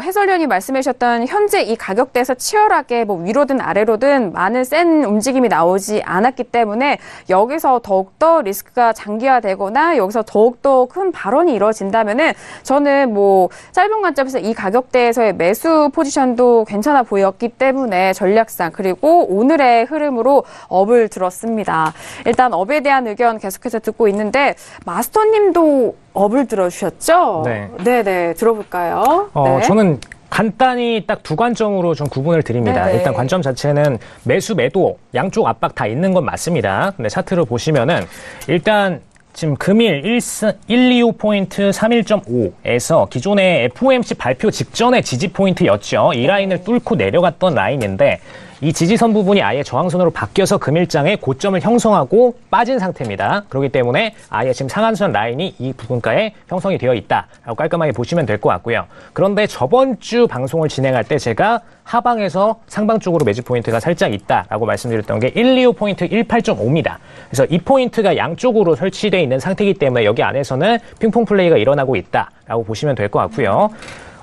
해설위원이 말씀해 주셨던 현재 이 가격대에서 치열하게 뭐 위로든 아래로든 많은 센 움직임이 나오지 않았기 때문에 여기서 더욱더 리스크가 장기화되거나 여기서 더욱더 큰 발언이 이루어진다면은 저는 뭐 짧은 관점에서 이 가격대에서의 매수 포지션도 괜찮아 보였기 때문에 전략상 그리고 오늘의 흐름으로 업을 들었습니다. 일단 업에 대한 의견 계속해서 듣고 있는데 마스터님도 업을 들어주셨죠? 네. 네네, 들어볼까요? 네. 저는 간단히 딱 두 관점으로 좀 구분을 드립니다. 네네. 일단 관점 자체는 매수, 매도, 양쪽 압박 다 있는 건 맞습니다. 근데 차트를 보시면은 일단 지금 금일 125포인트 31.5에서 기존의 FOMC 발표 직전의 지지 포인트였죠. 이 라인을 뚫고 내려갔던 라인인데 이 지지선 부분이 아예 저항선으로 바뀌어서 금일장에 고점을 형성하고 빠진 상태입니다. 그렇기 때문에 아예 지금 상한선 라인이 이 부분가에 형성이 되어 있다라고 깔끔하게 보시면 될 것 같고요. 그런데 저번 주 방송을 진행할 때 제가 하방에서 상방 쪽으로 매집 포인트가 살짝 있다라고 말씀드렸던 게 125 포인트 18.5입니다. 그래서 이 포인트가 양쪽으로 설치되어 있는 상태이기 때문에 여기 안에서는 핑퐁 플레이가 일어나고 있다라고 보시면 될 것 같고요.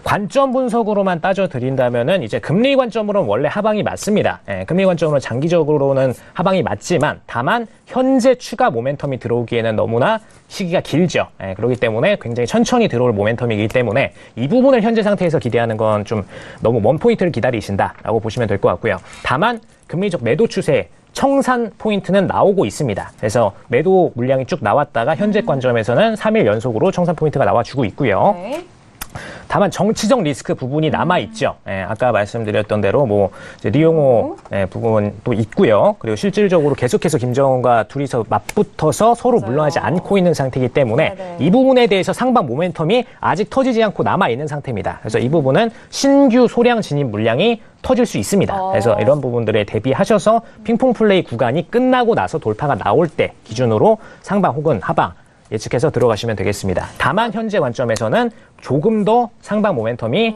관점 분석으로만 따져드린다면은 이제 금리 관점으로는 원래 하방이 맞습니다. 금리 관점으로 장기적으로는 하방이 맞지만 다만 현재 추가 모멘텀이 들어오기에는 너무나 시기가 길죠. 그렇기 때문에 굉장히 천천히 들어올 모멘텀이기 때문에 이 부분을 현재 상태에서 기대하는 건 좀 너무 먼 포인트를 기다리신다라고 보시면 될 것 같고요. 다만 금리적 매도 추세 청산 포인트는 나오고 있습니다. 그래서 매도 물량이 쭉 나왔다가 현재 관점에서는 3일 연속으로 청산 포인트가 나와주고 있고요. 네. 다만 정치적 리스크 부분이 남아있죠. 아까 말씀드렸던 대로 뭐 이제 리용호 부분도 있고요. 그리고 실질적으로 계속해서 김정은과 둘이서 맞붙어서 서로 물러나지 않고 있는 상태이기 때문에 이 부분에 대해서 상방 모멘텀이 아직 터지지 않고 남아있는 상태입니다. 그래서 이 부분은 신규 소량 진입 물량이 터질 수 있습니다. 그래서 이런 부분들에 대비하셔서 핑퐁 플레이 구간이 끝나고 나서 돌파가 나올 때 기준으로 상방 혹은 하방 예측해서 들어가시면 되겠습니다. 다만 현재 관점에서는 조금 더 상방 모멘텀이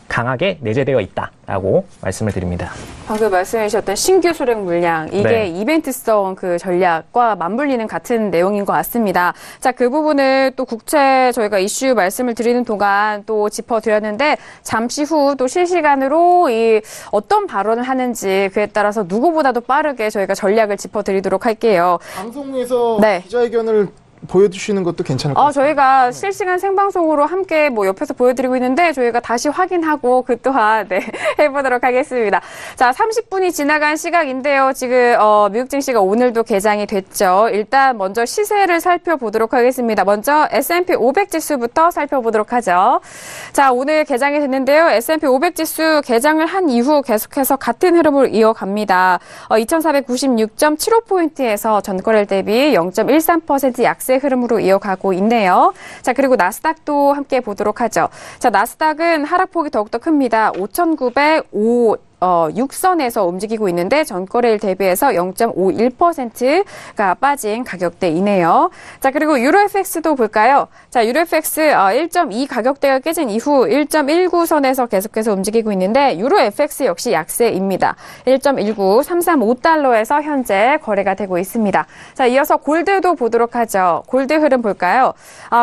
강하게 내재되어 있다라고 말씀을 드립니다. 방금 말씀해 주셨던 신규 소량 물량, 이게 네. 이벤트성 그 전략과 맞물리는 같은 내용인 것 같습니다. 자, 그 부분을 또 국채 저희가 이슈 말씀을 드리는 동안 또 짚어드렸는데 잠시 후 또 실시간으로 이 어떤 발언을 하는지 그에 따라서 누구보다도 빠르게 저희가 전략을 짚어드리도록 할게요. 방송에서 네. 기자회견을 보여주시는 것도 괜찮을 것 같습니다. 저희가 실시간 생방송으로 함께 뭐 옆에서 보여드리고 있는데 저희가 다시 확인하고 그 또한 해보도록 하겠습니다. 자, 30분이 지나간 시각인데요. 지금 미국 증시가 오늘도 개장이 됐죠. 일단 먼저 시세를 살펴보도록 하겠습니다. 먼저 S&P 500 지수부터 살펴보도록 하죠. 자, 오늘 개장이 됐는데요. S&P 500 지수 개장을 한 이후 계속해서 같은 흐름을 이어갑니다. 2496.75포인트에서 전거래일 대비 0.13% 약세 흐름으로 이어가고 있네요. 자, 그리고 나스닥도 함께 보도록 하죠. 자, 나스닥은 하락폭이 더욱더 큽니다. 5,906선에서 움직이고 있는데 전거래일 대비해서 0.51%가 빠진 가격대이네요. 자, 그리고 유로FX도 볼까요? 자, 유로FX 1.2 가격대가 깨진 이후 1.19선에서 계속해서 움직이고 있는데 유로FX 역시 약세입니다. 1.19335달러에서 현재 거래가 되고 있습니다. 자, 이어서 골드도 보도록 하죠. 골드 흐름 볼까요?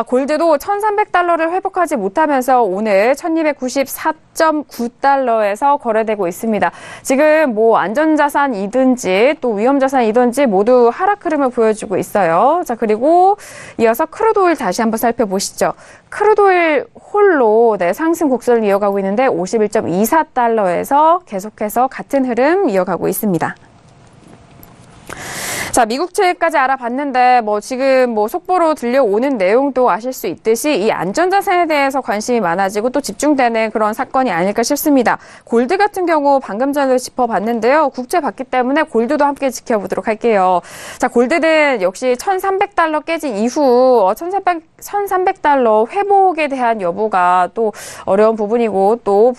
골드도 1,300달러를 회복하지 못하면서 오늘 1,294.9달러에서 거래되고 있습니다. 지금 뭐 안전자산이든지 또 위험자산이든지 모두 하락 흐름을 보여주고 있어요. 자, 그리고 이어서 크루드오일 다시 한번 살펴보시죠. 크루드오일 홀로 상승 곡선을 이어가고 있는데 51.24달러에서 계속해서 같은 흐름 이어가고 있습니다. 자, 미국채까지 알아봤는데 지금 속보로 들려오는 내용도 아실 수 있듯이 이 안전자산에 대해서 관심이 많아지고 또 집중되는 그런 사건이 아닐까 싶습니다. 골드 같은 경우 방금 전에 짚어봤는데요. 국채 받기 때문에 골드도 함께 지켜보도록 할게요. 자, 골드는 역시 1,300달러 깨진 이후 1,300달러 회복에 대한 여부가 또 어려운 부분이고 또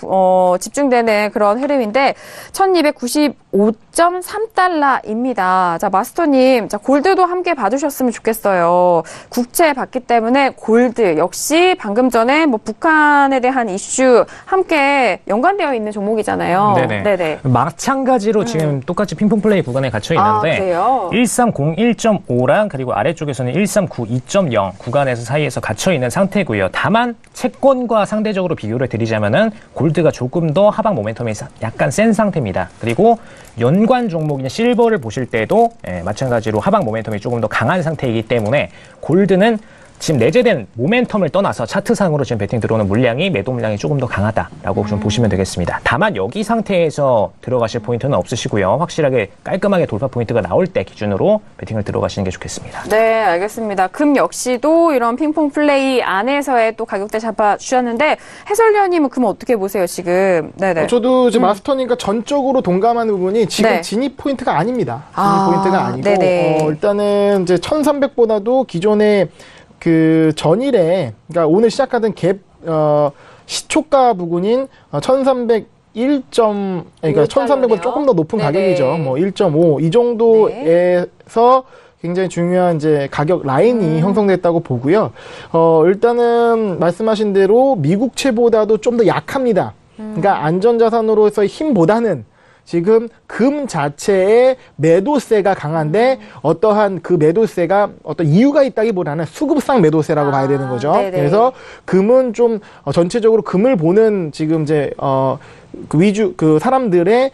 집중되는 그런 흐름인데 1,295.3달러입니다. 자, 마스터님, 자, 골드도 함께 봐주셨으면 좋겠어요. 국채 받기 때문에 골드 역시 방금 전에 북한에 대한 이슈 함께 연관되어 있는 종목이잖아요. 네네. 마찬가지로 지금 똑같이 핑퐁 플레이 구간에 갇혀 있는데 그래요? 1301.5랑 그리고 아래쪽에서는 1392.0 구간에서 사이에서 갇혀 있는 상태고요. 다만 채권과 상대적으로 비교를 드리자면은 골드가 조금 더 하방 모멘텀이 약간 센 상태입니다. 그리고 연관 종목인 실버를 보실 때도 마찬가지로 하방 모멘텀이 조금 더 강한 상태이기 때문에 골드는 지금 내재된 모멘텀을 떠나서 차트상으로 지금 베팅 들어오는 물량이 매도 물량이 조금 더 강하다라고 좀 보시면 되겠습니다. 다만 여기 상태에서 들어가실 포인트는 없으시고요. 확실하게 깔끔하게 돌파 포인트가 나올 때 기준으로 베팅을 들어가시는 게 좋겠습니다. 네, 알겠습니다. 금 역시도 이런 핑퐁 플레이 안에서의 또 가격대 잡아주셨는데 해설위원님은 금 어떻게 보세요, 지금? 네네. 저도 이제 마스터님과 전적으로 동감하는 부분이 지금 진입 포인트가 아닙니다. 진입 포인트가 아니고 일단은 이제 1,300보다도 기존의 그 전일에, 그러니까 오늘 시작하던 갭 시초가 부근인 1,300 그러니까 1,300원 조금 더 높은 네네. 가격이죠. 뭐 1.5 이 정도에서 굉장히 중요한 이제 가격 라인이 형성됐다고 보고요. 일단은 말씀하신 대로 미국채보다도 좀 더 약합니다. 그러니까 안전자산으로서의 힘보다는 지금 금 자체의 매도세가 강한데 어떠한 그 매도세가 어떤 이유가 있다기보다는 수급상 매도세라고 봐야 되는 거죠. 네네. 그래서 금은 좀 전체적으로 금을 보는 지금 이제 그 사람들의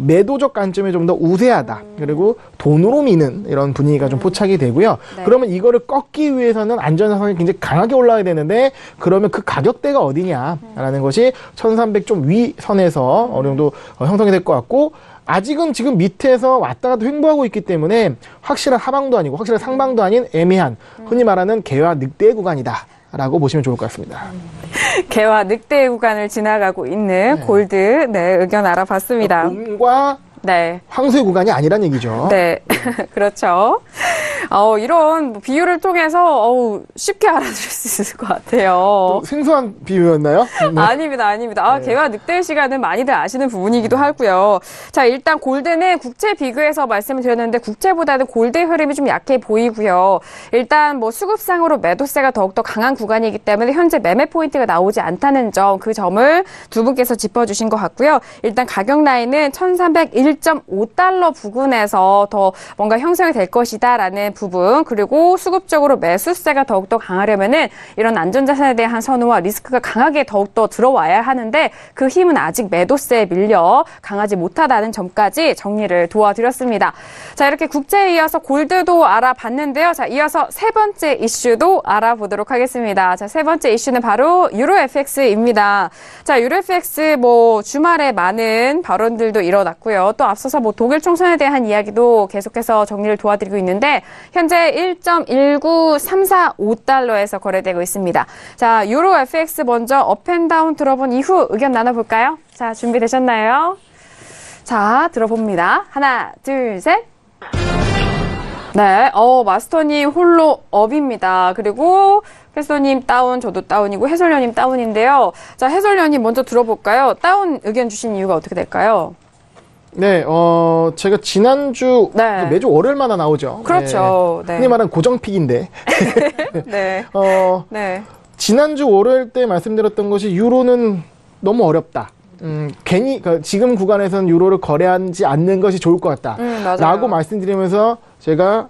매도적 관점이 좀 더 우세하다. 그리고 돈으로 미는 이런 분위기가 좀 포착이 되고요. 네. 그러면 이거를 꺾기 위해서는 안전자산이 굉장히 강하게 올라가야 되는데 그러면 그 가격대가 어디냐라는 것이 1,300 좀 위 선에서 어느 정도 형성이 될 것 같고 아직은 지금 밑에서 왔다 갔다 횡보하고 있기 때문에 확실한 하방도 아니고 확실한 상방도 아닌 애매한 흔히 말하는 개와 늑대의 구간이다. 라고 보시면 좋을 것 같습니다. 개와 늑대 구간을 지나가고 있는 골드 의견 알아봤습니다. 곰과 황소의 구간이 아니란 얘기죠. 네, 그렇죠. 이런 비유를 통해서 쉽게 알아들을 수 있을 것 같아요. 생소한 비유였나요? 네. 아닙니다. 개와 늑대의 시간은 많이들 아시는 부분이기도 하고요. 자, 일단 골드는 국채 비교해서 말씀을 드렸는데 국채보다는 골드의 흐름이 좀 약해 보이고요. 일단 뭐 수급상으로 매도세가 더욱더 강한 구간이기 때문에 현재 매매 포인트가 나오지 않다는 점, 그 점을 두 분께서 짚어주신 것 같고요. 일단 가격 라인은 1,301.5달러 부근에서 더 뭔가 형성이 될 것이다라는 부분, 그리고 수급적으로 매수세가 더욱더 강하려면은 이런 안전자산에 대한 선호와 리스크가 강하게 더욱더 들어와야 하는데 그 힘은 아직 매도세에 밀려 강하지 못하다는 점까지 정리를 도와드렸습니다. 자, 이렇게 국채에 이어서 골드도 알아봤는데요. 자, 이어서 세 번째 이슈도 알아보도록 하겠습니다. 자, 세 번째 이슈는 바로 유로 FX입니다. 자, 유로 FX 뭐 주말에 많은 발언들도 일어났고요. 또 앞서서 뭐 독일 총선에 대한 이야기도 계속해서 정리를 도와드리고 있는데 현재 1.19345달러에서 거래되고 있습니다. 자, 유로 FX 먼저 업앤다운 들어본 이후 의견 나눠볼까요? 자, 준비되셨나요? 자, 들어봅니다. 하나, 둘, 셋. 네, 마스터님 홀로 업입니다. 그리고 해설님 다운, 저도 다운이고 해설위원님 다운인데요. 자, 해설위원님 먼저 들어볼까요? 다운 의견 주신 이유가 어떻게 될까요? 네, 제가 지난주 매주 월요일마다 나오죠. 그렇죠. 네. 흔히 말하는 고정픽인데. 네. 지난주 월요일 때 말씀드렸던 것이 유로는 너무 어렵다. 괜히 지금 구간에서는 유로를 거래하지 않는 것이 좋을 것 같다. 라고 말씀드리면서 제가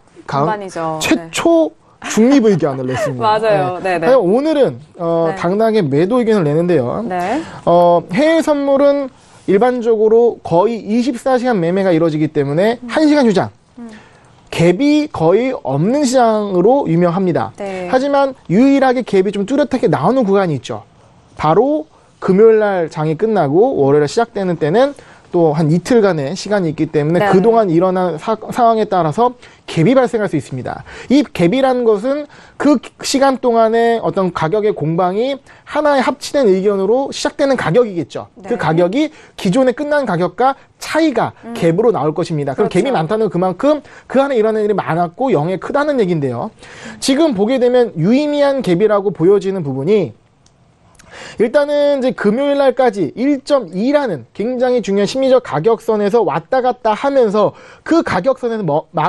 최초 중립 의견을 냈습니다. 맞아요. 네. 오늘은 당당하게 매도 의견을 내는데요. 해외 선물은 일반적으로 거의 24시간 매매가 이루어지기 때문에 1시간 휴장. 갭이 거의 없는 시장으로 유명합니다. 하지만 유일하게 갭이 좀 뚜렷하게 나오는 구간이 있죠. 바로 금요일 날 장이 끝나고 월요일에 시작되는 때는 또 한 이틀간의 시간이 있기 때문에 그동안 일어난 상황에 따라서 갭이 발생할 수 있습니다. 이 갭이라는 것은 그 시간 동안의 어떤 가격의 공방이 하나의 합치된 의견으로 시작되는 가격이겠죠. 그 가격이 기존에 끝난 가격과 차이가 갭으로 나올 것입니다. 그럼 갭이 많다는 그만큼 그 안에 일어나는 일이 많았고 영향이 크다는 얘기인데요. 지금 보게 되면 유의미한 갭이라고 보여지는 부분이 일단은 이제 금요일 날까지 1.2라는 굉장히 중요한 심리적 가격선에서 왔다 갔다 하면서 그 가격선에서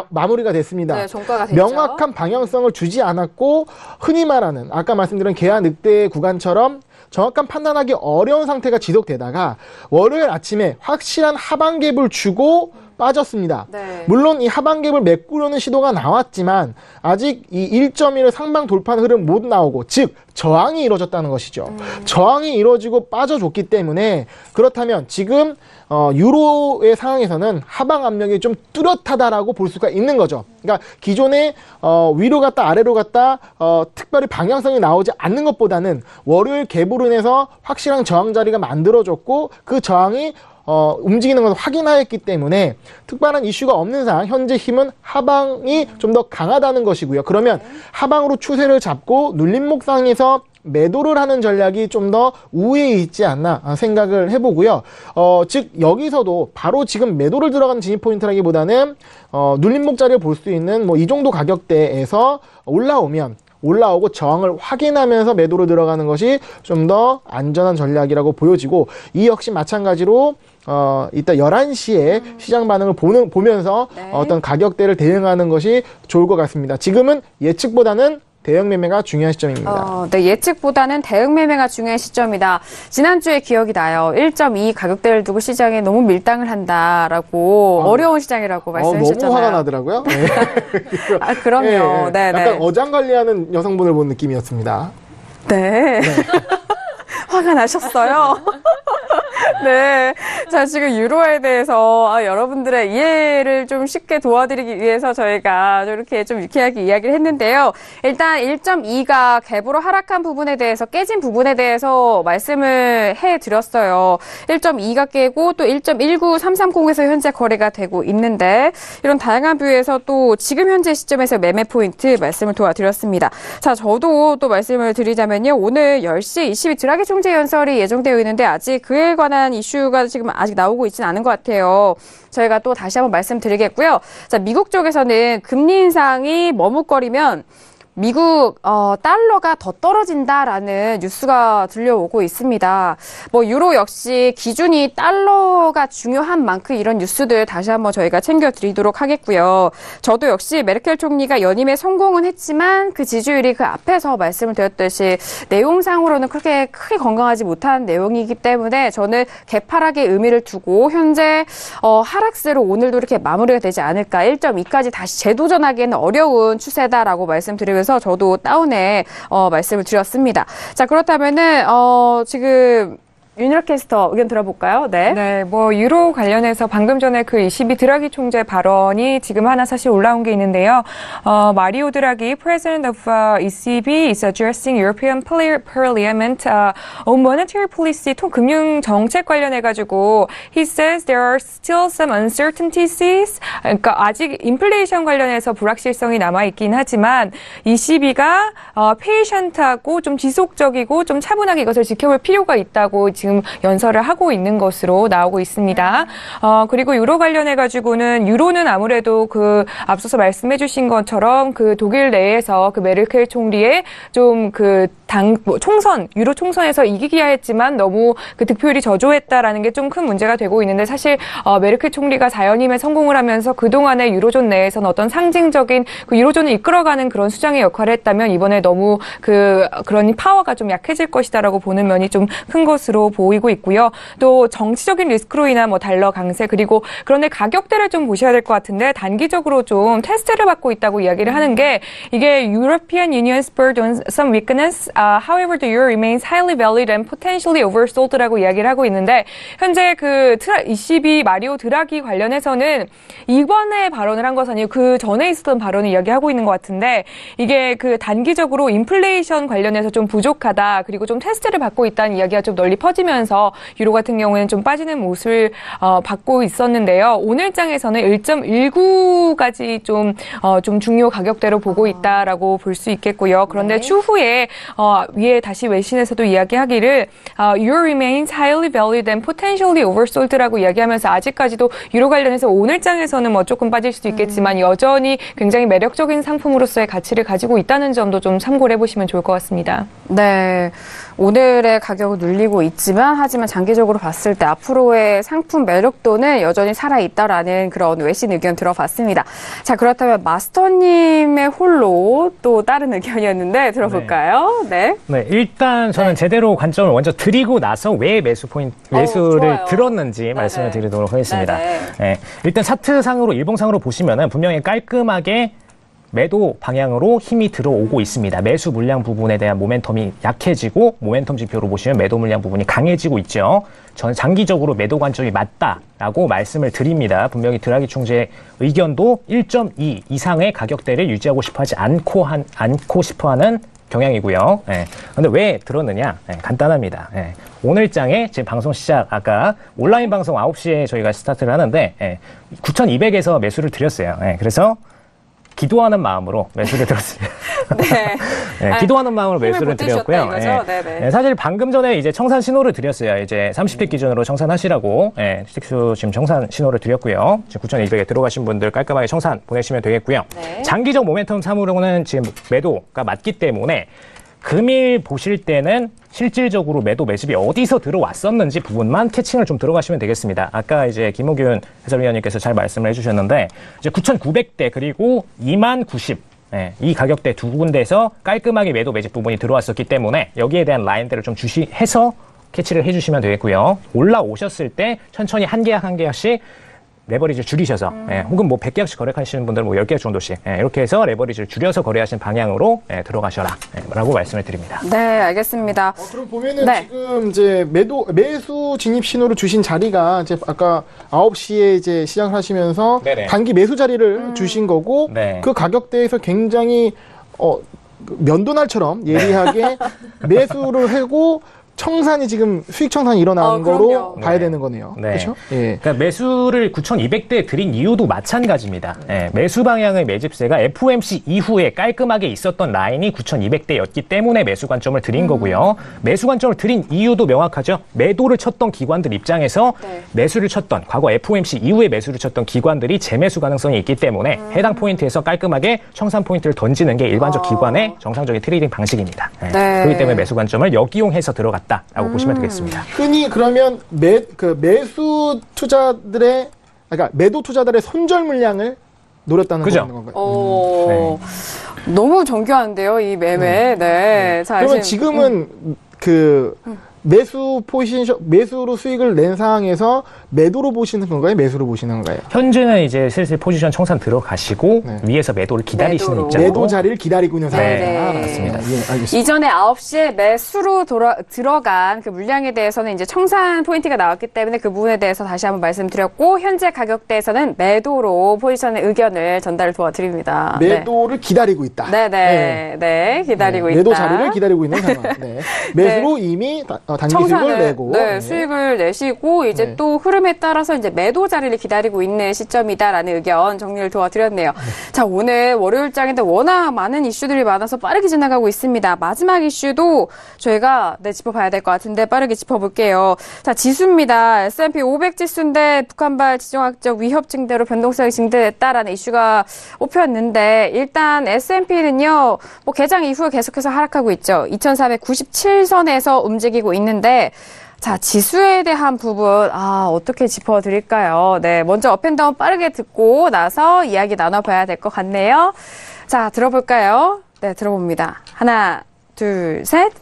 마무리가 됐습니다. 네, 종가가 됐죠. 명확한 방향성을 주지 않았고 흔히 말하는 아까 말씀드린 개와 늑대 구간처럼 정확한 판단하기 어려운 상태가 지속되다가 월요일 아침에 확실한 하방갭을 주고 빠졌습니다. 물론 이 하방갭을 메꾸려는 시도가 나왔지만 아직 이 1.1을 상방 돌파하는 흐름 못 나오고 즉 저항이 이루어졌다는 것이죠. 저항이 이루어지고 빠져줬기 때문에 그렇다면 지금 유로의 상황에서는 하방 압력이 좀 뚜렷하다라고 볼 수가 있는 거죠. 그러니까 기존에 위로 갔다 아래로 갔다 특별히 방향성이 나오지 않는 것보다는 월요일 갭으로 인해서 확실한 저항 자리가 만들어졌고 그 저항이 움직이는 것을 확인하였기 때문에 특별한 이슈가 없는 상황 현재 힘은 하방이 좀 더 강하다는 것이고요. 그러면 하방으로 추세를 잡고 눌림목상에서 매도를 하는 전략이 좀 더 우위에 있지 않나 생각을 해보고요. 즉 여기서도 바로 지금 매도를 들어가는 진입 포인트라기보다는 눌림목 자리를 볼 수 있는 뭐 이 정도 가격대에서 올라오면 올라오고 저항을 확인하면서 매도로 들어가는 것이 좀 더 안전한 전략이라고 보여지고 이 역시 마찬가지로 이따 11시에 시장 반응을 보면서 어떤 가격대를 대응하는 것이 좋을 것 같습니다. 지금은 예측보다는 대형 매매가 중요한 시점입니다. 네, 예측보다는 대응 매매가 중요한 시점이다. 지난주에 기억이 나요. 1.2 가격대를 두고 시장에 너무 밀당을 한다라고 어려운 시장이라고 말씀하셨잖아요. 너무 화가 나더라고요. 네. 아, 그럼요. 네, 약간 어장관리하는 여성분을 본 느낌이었습니다. 네. 화가 나셨어요? 네. 자, 지금 유로화에 대해서 여러분들의 이해를 좀 쉽게 도와드리기 위해서 저희가 이렇게 좀 유쾌하게 이야기를 했는데요. 일단 1.2가 갭으로 하락한 부분에 대해서 깨진 부분에 대해서 말씀을 해드렸어요. 1.2가 깨고 또 1.19330에서 현재 거래가 되고 있는데 이런 다양한 뷰에서 또 지금 현재 시점에서 매매 포인트 말씀을 도와드렸습니다. 자, 저도 또 말씀을 드리자면요. 오늘 10시 22 드라기 총재 연설이 예정되어 있는데 아직 그에 관한 이슈가 지금 아직 나오고 있지는 않은 것 같아요. 저희가 또 다시 한번 말씀드리겠고요. 자, 미국 쪽에서는 금리 인상이 머뭇거리면 미국 달러가 더 떨어진다라는 뉴스가 들려오고 있습니다. 유로 역시 기준이 달러가 중요한 만큼 이런 뉴스들 다시 한번 저희가 챙겨드리도록 하겠고요. 저도 역시 메르켈 총리가 연임에 성공은 했지만 그 지지율이 그 앞에서 말씀을 드렸듯이 내용상으로는 그렇게 크게 건강하지 못한 내용이기 때문에 저는 개파락의 의미를 두고 현재 하락세로 오늘도 이렇게 마무리가 되지 않을까. 1.2까지 다시 재도전하기에는 어려운 추세다라고 말씀드리면서 저도 다운에 말씀을 드렸습니다. 자, 그렇다면은 지금 윤희라 캐스터 의견 들어볼까요? 네. 네, 유로 관련해서 방금 전에 그 22 드라기 총재 발언이 지금 하나 사실 올라온 게 있는데요. 마리오 드라기, President of ECB, is addressing European Parliament on monetary policy, 금융 정책 관련해가지고 he says there are still some uncertainties. 그러니까 아직 인플레이션 관련해서 불확실성이 남아있긴 하지만 ECB가 페이션트하고 좀 지속적이고 좀 차분하게 이것을 지켜볼 필요가 있다고 지금 연설을 하고 있는 것으로 나오고 있습니다. 그리고 유로 관련해가지고는 유로는 아무래도 그 앞서서 말씀해주신 것처럼 그 독일 내에서 그 메르켈 총리의 좀 그 총선, 유로 총선에서 이기기야 했지만 너무 그 득표율이 저조했다라는 게 좀 큰 문제가 되고 있는데 사실 메르켈 총리가 4연임에 성공을 하면서 그동안의 유로존 내에서는 어떤 상징적인 그 유로존을 이끌어가는 그런 수장의 역할을 했다면 이번에 너무 그런 파워가 좀 약해질 것이다라고 보는 면이 좀 큰 것으로 보이고 있고요. 또 정치적인 리스크로 인한 달러 강세 그리고 그런데 가격대를 좀 보셔야 될 것 같은데 단기적으로 좀 테스트를 받고 있다고 이야기를 하는 게 이게 European Union spurred on some weakness. However, the euro remains highly valued and potentially oversold라고 이야기를 하고 있는데 현재 그 ECB 마리오 드라기 관련해서는 이번에 발언을 한 것은 아니고 그 전에 있었던 발언을 이야기하고 있는 것 같은데 이게 그 단기적으로 인플레이션 관련해서 좀 부족하다 그리고 좀 테스트를 받고 있다는 이야기가 좀 널리 퍼지면서 유로 같은 경우에는 좀 빠지는 모습을 받고 있었는데요. 오늘장에서는 1.19까지 좀 중요 가격대로 보고 있다라고 볼 수 있겠고요. 그런데 네. 추후에 위에 다시 외신에서도 이야기하기를 Euro remains highly valued and potentially oversold라고 이야기하면서 아직까지도 유로 관련해서 오늘장에서는 조금 빠질 수도 있겠지만 여전히 굉장히 매력적인 상품으로서의 가치를 가지고 있다는 점도 좀 참고를 해보시면 좋을 것 같습니다. 네. 오늘의 가격을 눌리고 있지만 하지만 장기적으로 봤을 때 앞으로의 상품 매력도는 여전히 살아있다라는 그런 외신 의견 들어봤습니다. 자, 그렇다면 마스터님의 홀로 또 다른 의견이었는데 들어볼까요? 네. 네, 일단 저는 제대로 관점을 먼저 드리고 나서 왜 매수를 좋아요. 들었는지 말씀을 드리도록 하겠습니다. 네. 일단 차트상으로 일봉상으로 보시면은 분명히 깔끔하게 매도 방향으로 힘이 들어오고 있습니다. 매수 물량 부분에 대한 모멘텀이 약해지고 모멘텀 지표로 보시면 매도 물량 부분이 강해지고 있죠. 저는 장기적으로 매도 관점이 맞다라고 말씀을 드립니다. 분명히 드라기 총재의 의견도 1.2 이상의 가격대를 유지하고 싶어하지 않고 싶어하는 경향이고요. 근데 왜 들었느냐? 간단합니다. 오늘장에 지금 방송 시작, 아까 온라인 방송 9시에 저희가 스타트를 하는데 9,200에서 매수를 드렸어요. 그래서 기도하는 마음으로 매수를 들었습니다. 네. 네, 기도하는 마음으로 힘을 매수를 드렸고요. 이거죠? 네네. 네, 사실 방금 전에 이제 청산 신호를 드렸어요. 이제 30일 기준으로 청산하시라고 주식수 지금 청산 신호를 드렸고요. 지금 9,200에 들어가신 분들 깔끔하게 청산 보내시면 되겠고요. 네. 장기적 모멘텀 사무로는 지금 매도가 맞기 때문에 금일 보실 때는 실질적으로 매도 매집이 어디서 들어왔었는지 부분만 캐칭을 좀 들어가시면 되겠습니다. 아까 이제 김호균 해설위원님께서 잘 말씀을 해주셨는데 이제 9,900대 그리고 20,090 이 가격대 두 군데에서 깔끔하게 매도 매집 부분이 들어왔었기 때문에 여기에 대한 라인들을 좀 주시해서 캐치를 해주시면 되겠고요. 올라오셨을 때 천천히 한 계약 한 계약씩 레버리지를 줄이셔서 혹은 뭐 100계약씩 거래하시는 분들은 뭐 10계약 정도씩 이렇게 해서 레버리지를 줄여서 거래하시는 방향으로 들어가셔라 라고 말씀을 드립니다. 네, 알겠습니다. 그럼 보면은 네. 지금 이제 매수 진입 신호를 주신 자리가 이제 아까 9시에 이제 시작을 하시면서 네네. 단기 매수 자리를 주신 거고 네. 그 가격대에서 굉장히 면도날처럼 예리하게 매수를 하고 청산이 지금 수익 청산이 일어나는 거로 그럼요. 봐야 네. 되는 거네요. 네. 그렇죠? 예. 그러니까 매수를 9,200대에 드린 이유도 마찬가지입니다. 매수 방향의 매집세가 FOMC 이후에 깔끔하게 있었던 라인이 9,200대였기 때문에 매수 관점을 드린 거고요. 매수 관점을 드린 이유도 명확하죠. 매도를 쳤던 기관들 입장에서 네. 매수를 쳤던 과거 FOMC 이후에 매수를 쳤던 기관들이 재매수 가능성이 있기 때문에 해당 포인트에서 깔끔하게 청산 포인트를 던지는 게 일반적 기관의 정상적인 트레이딩 방식입니다. 네. 그렇기 때문에 매수 관점을 역이용해서 들어갔다라고 보시면 되겠습니다. 흔히 그러면 매수 투자들의 그러니까 매도 투자들의 손절 물량을 노렸다는 그죠? 건가요? 너무 정교한데요, 이 매매. 네. 자, 그러면 지금은 매수로 수익을 낸 상황에서 매도로 보시는 건가요? 매수로 보시는 건가요? 현재는 이제 슬슬 포지션 청산 들어가시고 네. 위에서 매도를 기다리시는 매도로. 입장으로 매도 자리를 기다리고 있는 상황이다. 네. 맞습니다. 예, 알겠습니다. 이전에 9시에 매수로 들어간 그 물량에 대해서는 이제 청산 포인트가 나왔기 때문에 그 부분에 대해서 다시 한번 말씀드렸고, 현재 가격대에서는 매도로 포지션의 의견을 전달을 도와드립니다. 매도를 기다리고 있다. 네, 기다리고 있다. 매도 자리를 기다리고 있는 상황. 네. 매수로 이미 단기 수익을 내고. 네, 수익을 내시고 이제 네. 또 흐름에 따라서 이제 매도 자리를 기다리고 있는 시점이다라는 의견 정리를 도와드렸네요. 자, 오늘 월요일장인데 워낙 많은 이슈들이 많아서 빠르게 지나가고 있습니다. 마지막 이슈도 저희가 짚어봐야 될 것 같은데 빠르게 짚어볼게요. 자, 지수입니다. S&P 500 지수인데 북한발 지정학적 위협 증대로 변동성이 증대됐다라는 이슈가 뽑혔는데 일단 S&P는요, 뭐 개장 이후에 계속해서 하락하고 있죠. 2497선에서 움직이고 있는데 자, 지수에 대한 부분, 어떻게 짚어드릴까요? 네, 먼저 업앤다운 빠르게 듣고 나서 이야기 나눠봐야 될 것 같네요. 자, 들어볼까요? 네, 들어봅니다. 하나, 둘, 셋.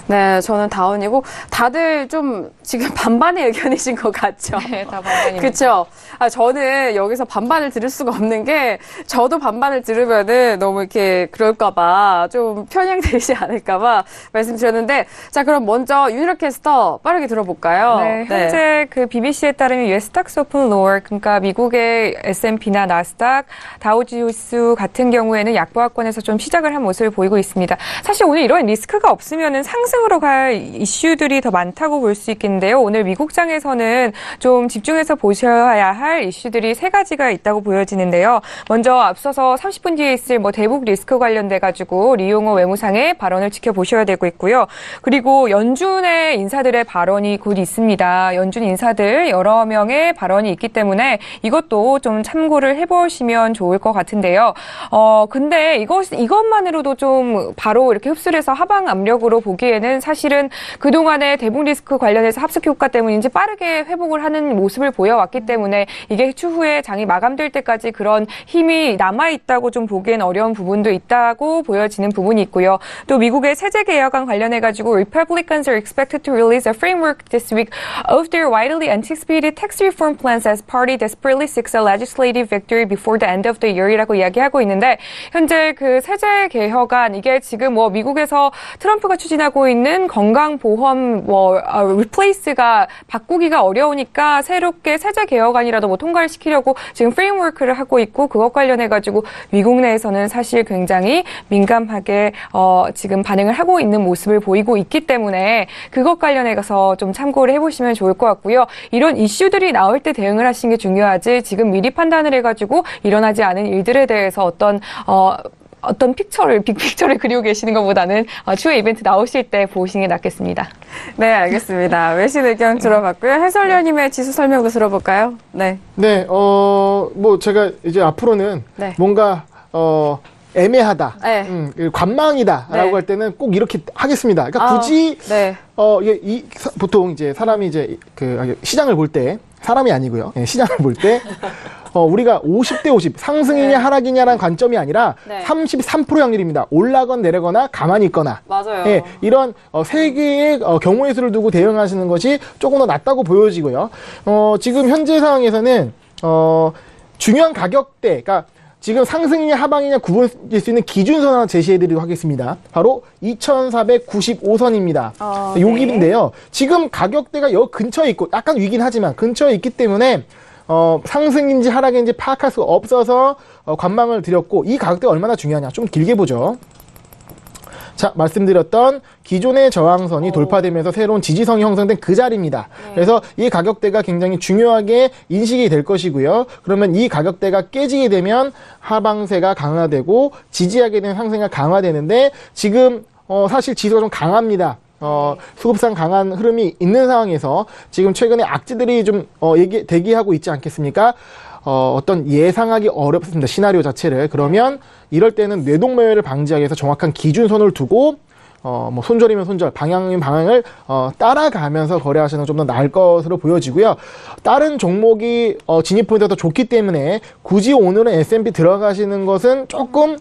네, 저는 다운이고 다들 좀 지금 반반의 의견이신 것 같죠? 네, 다 반반입니다. 그렇죠. 저는 여기서 반반을 들을 수가 없는 게 저도 반반을 들으면은 너무 이렇게 그럴까봐 좀 편향되지 않을까봐 말씀드렸는데 자, 그럼 먼저 윤희락 캐스터 빠르게 들어볼까요? 네, 현재 그 BBC에 따르면 US 스탁스 오픈 로어, 그러니까 미국의 S&P나 나스닥, 다우지수 같은 경우에는 약보합권에서 좀 시작을 한 모습을 보이고 있습니다. 사실 오늘 이런 리스크가 없으면은 상승으로 갈 이슈들이 더 많다고 볼 수 있겠는데요. 오늘 미국장에서는 좀 집중해서 보셔야 할 이슈들이 세 가지가 있다고 보여지는데요. 먼저 앞서서 30분 뒤에 있을 대북 리스크 관련돼 가지고 리용호 외무상의 발언을 지켜보셔야 되고 있고요. 그리고 연준의 인사들의 발언이 곧 있습니다. 연준 인사들 여러 명의 발언이 있기 때문에 이것도 좀 참고를 해보시면 좋을 것 같은데요. 근데 이것만으로도 좀 바로 이렇게 흡수를 해서 하방 압력으로 보기에는 사실은 그동안의 대북 리스크 관련해서 합숙 효과 때문인지 빠르게 회복을 하는 모습을 보여왔기 때문에 이게 추후에 장이 마감될 때까지 그런 힘이 남아있다고 좀 보기엔 어려운 부분도 있다고 보여지는 부분이 있고요. 또 미국의 세제 개혁안 관련해가지고 Republicans are expected to release a framework this week of their widely anticipated tax reform plans as party desperately seeks a legislative victory before the end of the year이라고 이야기하고 있는데 현재 그 세제 개혁안 이게 지금 미국에서 트럼프가 추진하고 있는 건강보험 리플레이스가 바꾸기가 어려우니까 새롭게 세제 개혁안이라도 뭐 통과를 시키려고 지금 프레임워크를 하고 있고 그것 관련해가지고 미국 내에서는 사실 굉장히 민감하게 지금 반응을 하고 있는 모습을 보이고 있기 때문에 그것 관련해서 좀 참고를 해보시면 좋을 것 같고요. 이런 이슈들이 나올 때 대응을 하시는 게 중요하지 지금 미리 판단을 해가지고 일어나지 않은 일들에 대해서 어떤 빅픽처를 그리고 계시는 것보다는 추후에 이벤트 나오실 때 보시는 게 낫겠습니다. 네, 알겠습니다. 외신 의견 들어봤고요. 해설위원님의 지수 설명도 들어볼까요? 네. 네, 뭐 제가 이제 앞으로는 네. 뭔가 애매하다, 네. 관망이다라고 네. 할 때는 꼭 이렇게 하겠습니다. 그러니까 굳이 네. 보통 이제 사람이 이제 시장을 볼 때 사람이 아니고요. 시장을 볼 때 우리가 50대 50 상승이냐 네. 하락이냐라는 관점이 아니라 네. 33% 확률입니다. 올라건 내려거나 가만히 있거나. 맞아요. 예, 이런 세 개의 경우의 수를 두고 대응하시는 것이 조금 더 낫다고 보여지고요. 지금 현재 상황에서는 중요한 가격대, 그러니까 지금 상승이냐 하방이냐 구분될 수 있는 기준선 하나 제시해드리도록 하겠습니다. 바로 2495선입니다. 여기인데요. 지금 가격대가 여기 근처에 있고 약간 위긴 하지만 근처에 있기 때문에 상승인지 하락인지 파악할 수가 없어서 관망을 드렸고 이 가격대가 얼마나 중요하냐 좀 길게 보죠. 자, 말씀드렸던 기존의 저항선이 돌파되면서 새로운 지지선이 형성된 그 자리입니다. 그래서 이 가격대가 굉장히 중요하게 인식이 될 것이고요. 그러면 이 가격대가 깨지게 되면 하방세가 강화되고 지지하게 되는 상승이 강화되는데 지금 사실 지수가 좀 강합니다. 수급상 강한 흐름이 있는 상황에서 지금 최근에 악재들이 좀 대기하고 있지 않겠습니까? 어떤 예상하기 어렵습니다. 시나리오 자체를. 그러면 이럴 때는 뇌동매매를 방지하기 위해서 정확한 기준선을 두고 뭐 손절이면 손절, 방향이면 방향을 따라가면서 거래하시는 건 좀 더 나을 것으로 보여지고요. 다른 종목이 진입 포인트가 더 좋기 때문에 굳이 오늘은 S&P 들어가시는 것은 조금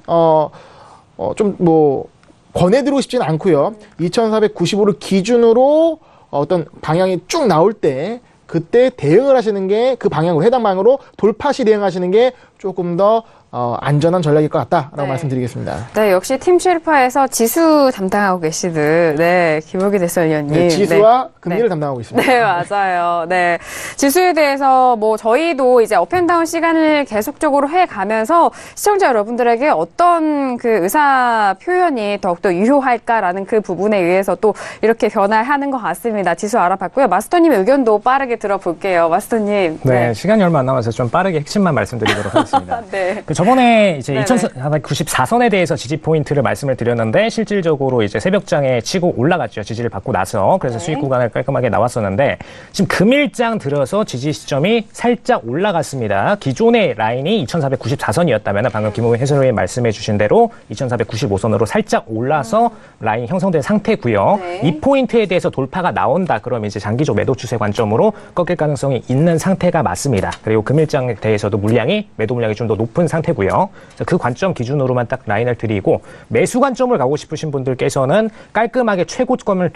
좀 뭐 권해드리고 싶지는 않고요. 2495를 기준으로 어떤 방향이 쭉 나올 때 그때 대응을 하시는 게 그 방향으로 해당 방향으로 돌파 시 대응하시는 게 조금 더 안전한 전략일 것 같다라고 말씀드리겠습니다. 네, 역시 팀 쉘파에서 지수 담당하고 계시는 김옥인 해설위원님. 네, 지수와 금리를 담당하고 있습니다. 네, 맞아요. 네, 지수에 대해서 뭐 저희도 이제 업앤다운 시간을 계속적으로 해가면서 시청자 여러분들에게 어떤 그 의사 표현이 더욱더 유효할까라는 그 부분에 의해서 또 이렇게 변화하는 것 같습니다. 지수 알아봤고요. 마스터님 의견도 빠르게 들어볼게요. 마스터님. 네, 시간이 얼마 안 남아서 좀 빠르게 핵심만 말씀드리도록 하겠습니다. 네. 저번에 이제 2494선에 대해서 지지 포인트를 말씀을 드렸는데 실질적으로 이제 새벽장에 치고 올라갔죠. 지지를 받고 나서. 그래서 수익 구간을 깔끔하게 나왔었는데 지금 금일장 들어서 지지 시점이 살짝 올라갔습니다. 기존의 라인이 2494선이었다면 방금 김우민 해설위원이 말씀해 주신 대로 2495선으로 살짝 올라서 라인이 형성된 상태고요. 이 포인트에 대해서 돌파가 나온다. 그러면 이제 장기적 매도 추세 관점으로 꺾일 가능성이 있는 상태가 맞습니다. 그리고 금일장에 대해서도 매도 물량이 좀 더 높은 상태고요. 그 관점 기준으로만 딱 라인을 드리고 매수 관점을 가고 싶으신 분들께서는 깔끔하게 최고점을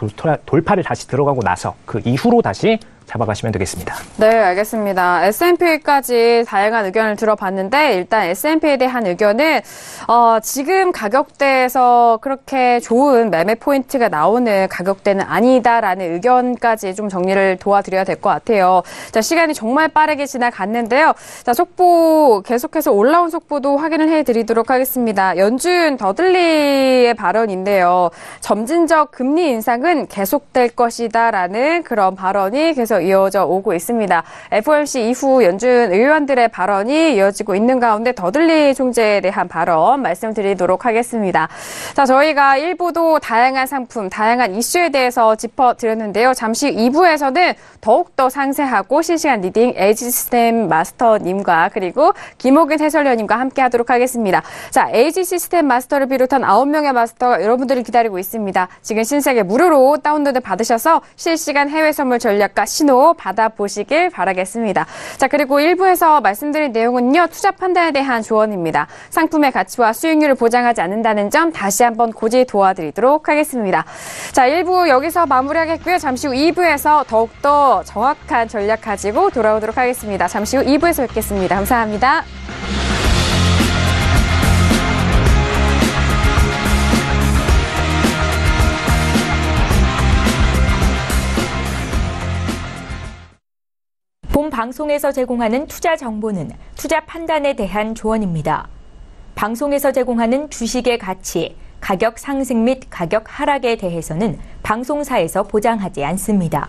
돌파를 다시 들어가고 나서 그 이후로 다시 잡아가시면 되겠습니다. 네, 알겠습니다. S&P까지 다양한 의견을 들어봤는데 일단 S&P에 대한 의견은 지금 가격대에서 그렇게 좋은 매매 포인트가 나오는 가격대는 아니다라는 의견까지 좀 정리를 도와드려야 될 것 같아요. 자, 시간이 정말 빠르게 지나갔는데요. 자, 속보 계속해서 올라온 속보도 확인을 해드리도록 하겠습니다. 연준 더들리의 발언인데요. 점진적 금리 인상은 계속될 것이다라는 그런 발언이 계속 이어져 오고 있습니다. FOMC 이후 연준 의원들의 발언이 이어지고 있는 가운데 더들리 총재에 대한 발언 말씀드리도록 하겠습니다. 자, 저희가 1부도 다양한 상품, 다양한 이슈에 대해서 짚어드렸는데요. 잠시 2부에서는 더욱더 상세하고 실시간 리딩 에이지 시스템 마스터님과 그리고 김옥인 해설위원님과 함께 하도록 하겠습니다. 자, 에이지 시스템 마스터를 비롯한 9명의 마스터가 여러분들을 기다리고 있습니다. 지금 신세계 무료로 다운로드 받으셔서 실시간 해외 선물 전략과 신호 받아보시길 바라겠습니다. 자, 그리고 1부에서 말씀드린 내용은요. 투자 판단에 대한 조언입니다. 상품의 가치와 수익률을 보장하지 않는다는 점 다시 한번 고지 도와드리도록 하겠습니다. 자, 1부 여기서 마무리하겠고요. 잠시 후 2부에서 더욱더 정확한 전략 가지고 돌아오도록 하겠습니다. 잠시 후 2부에서 뵙겠습니다. 감사합니다. 본 방송에서 제공하는 투자 정보는 투자 판단에 대한 조언입니다. 방송에서 제공하는 주식의 가치, 가격 상승 및 가격 하락에 대해서는 방송사에서 보장하지 않습니다.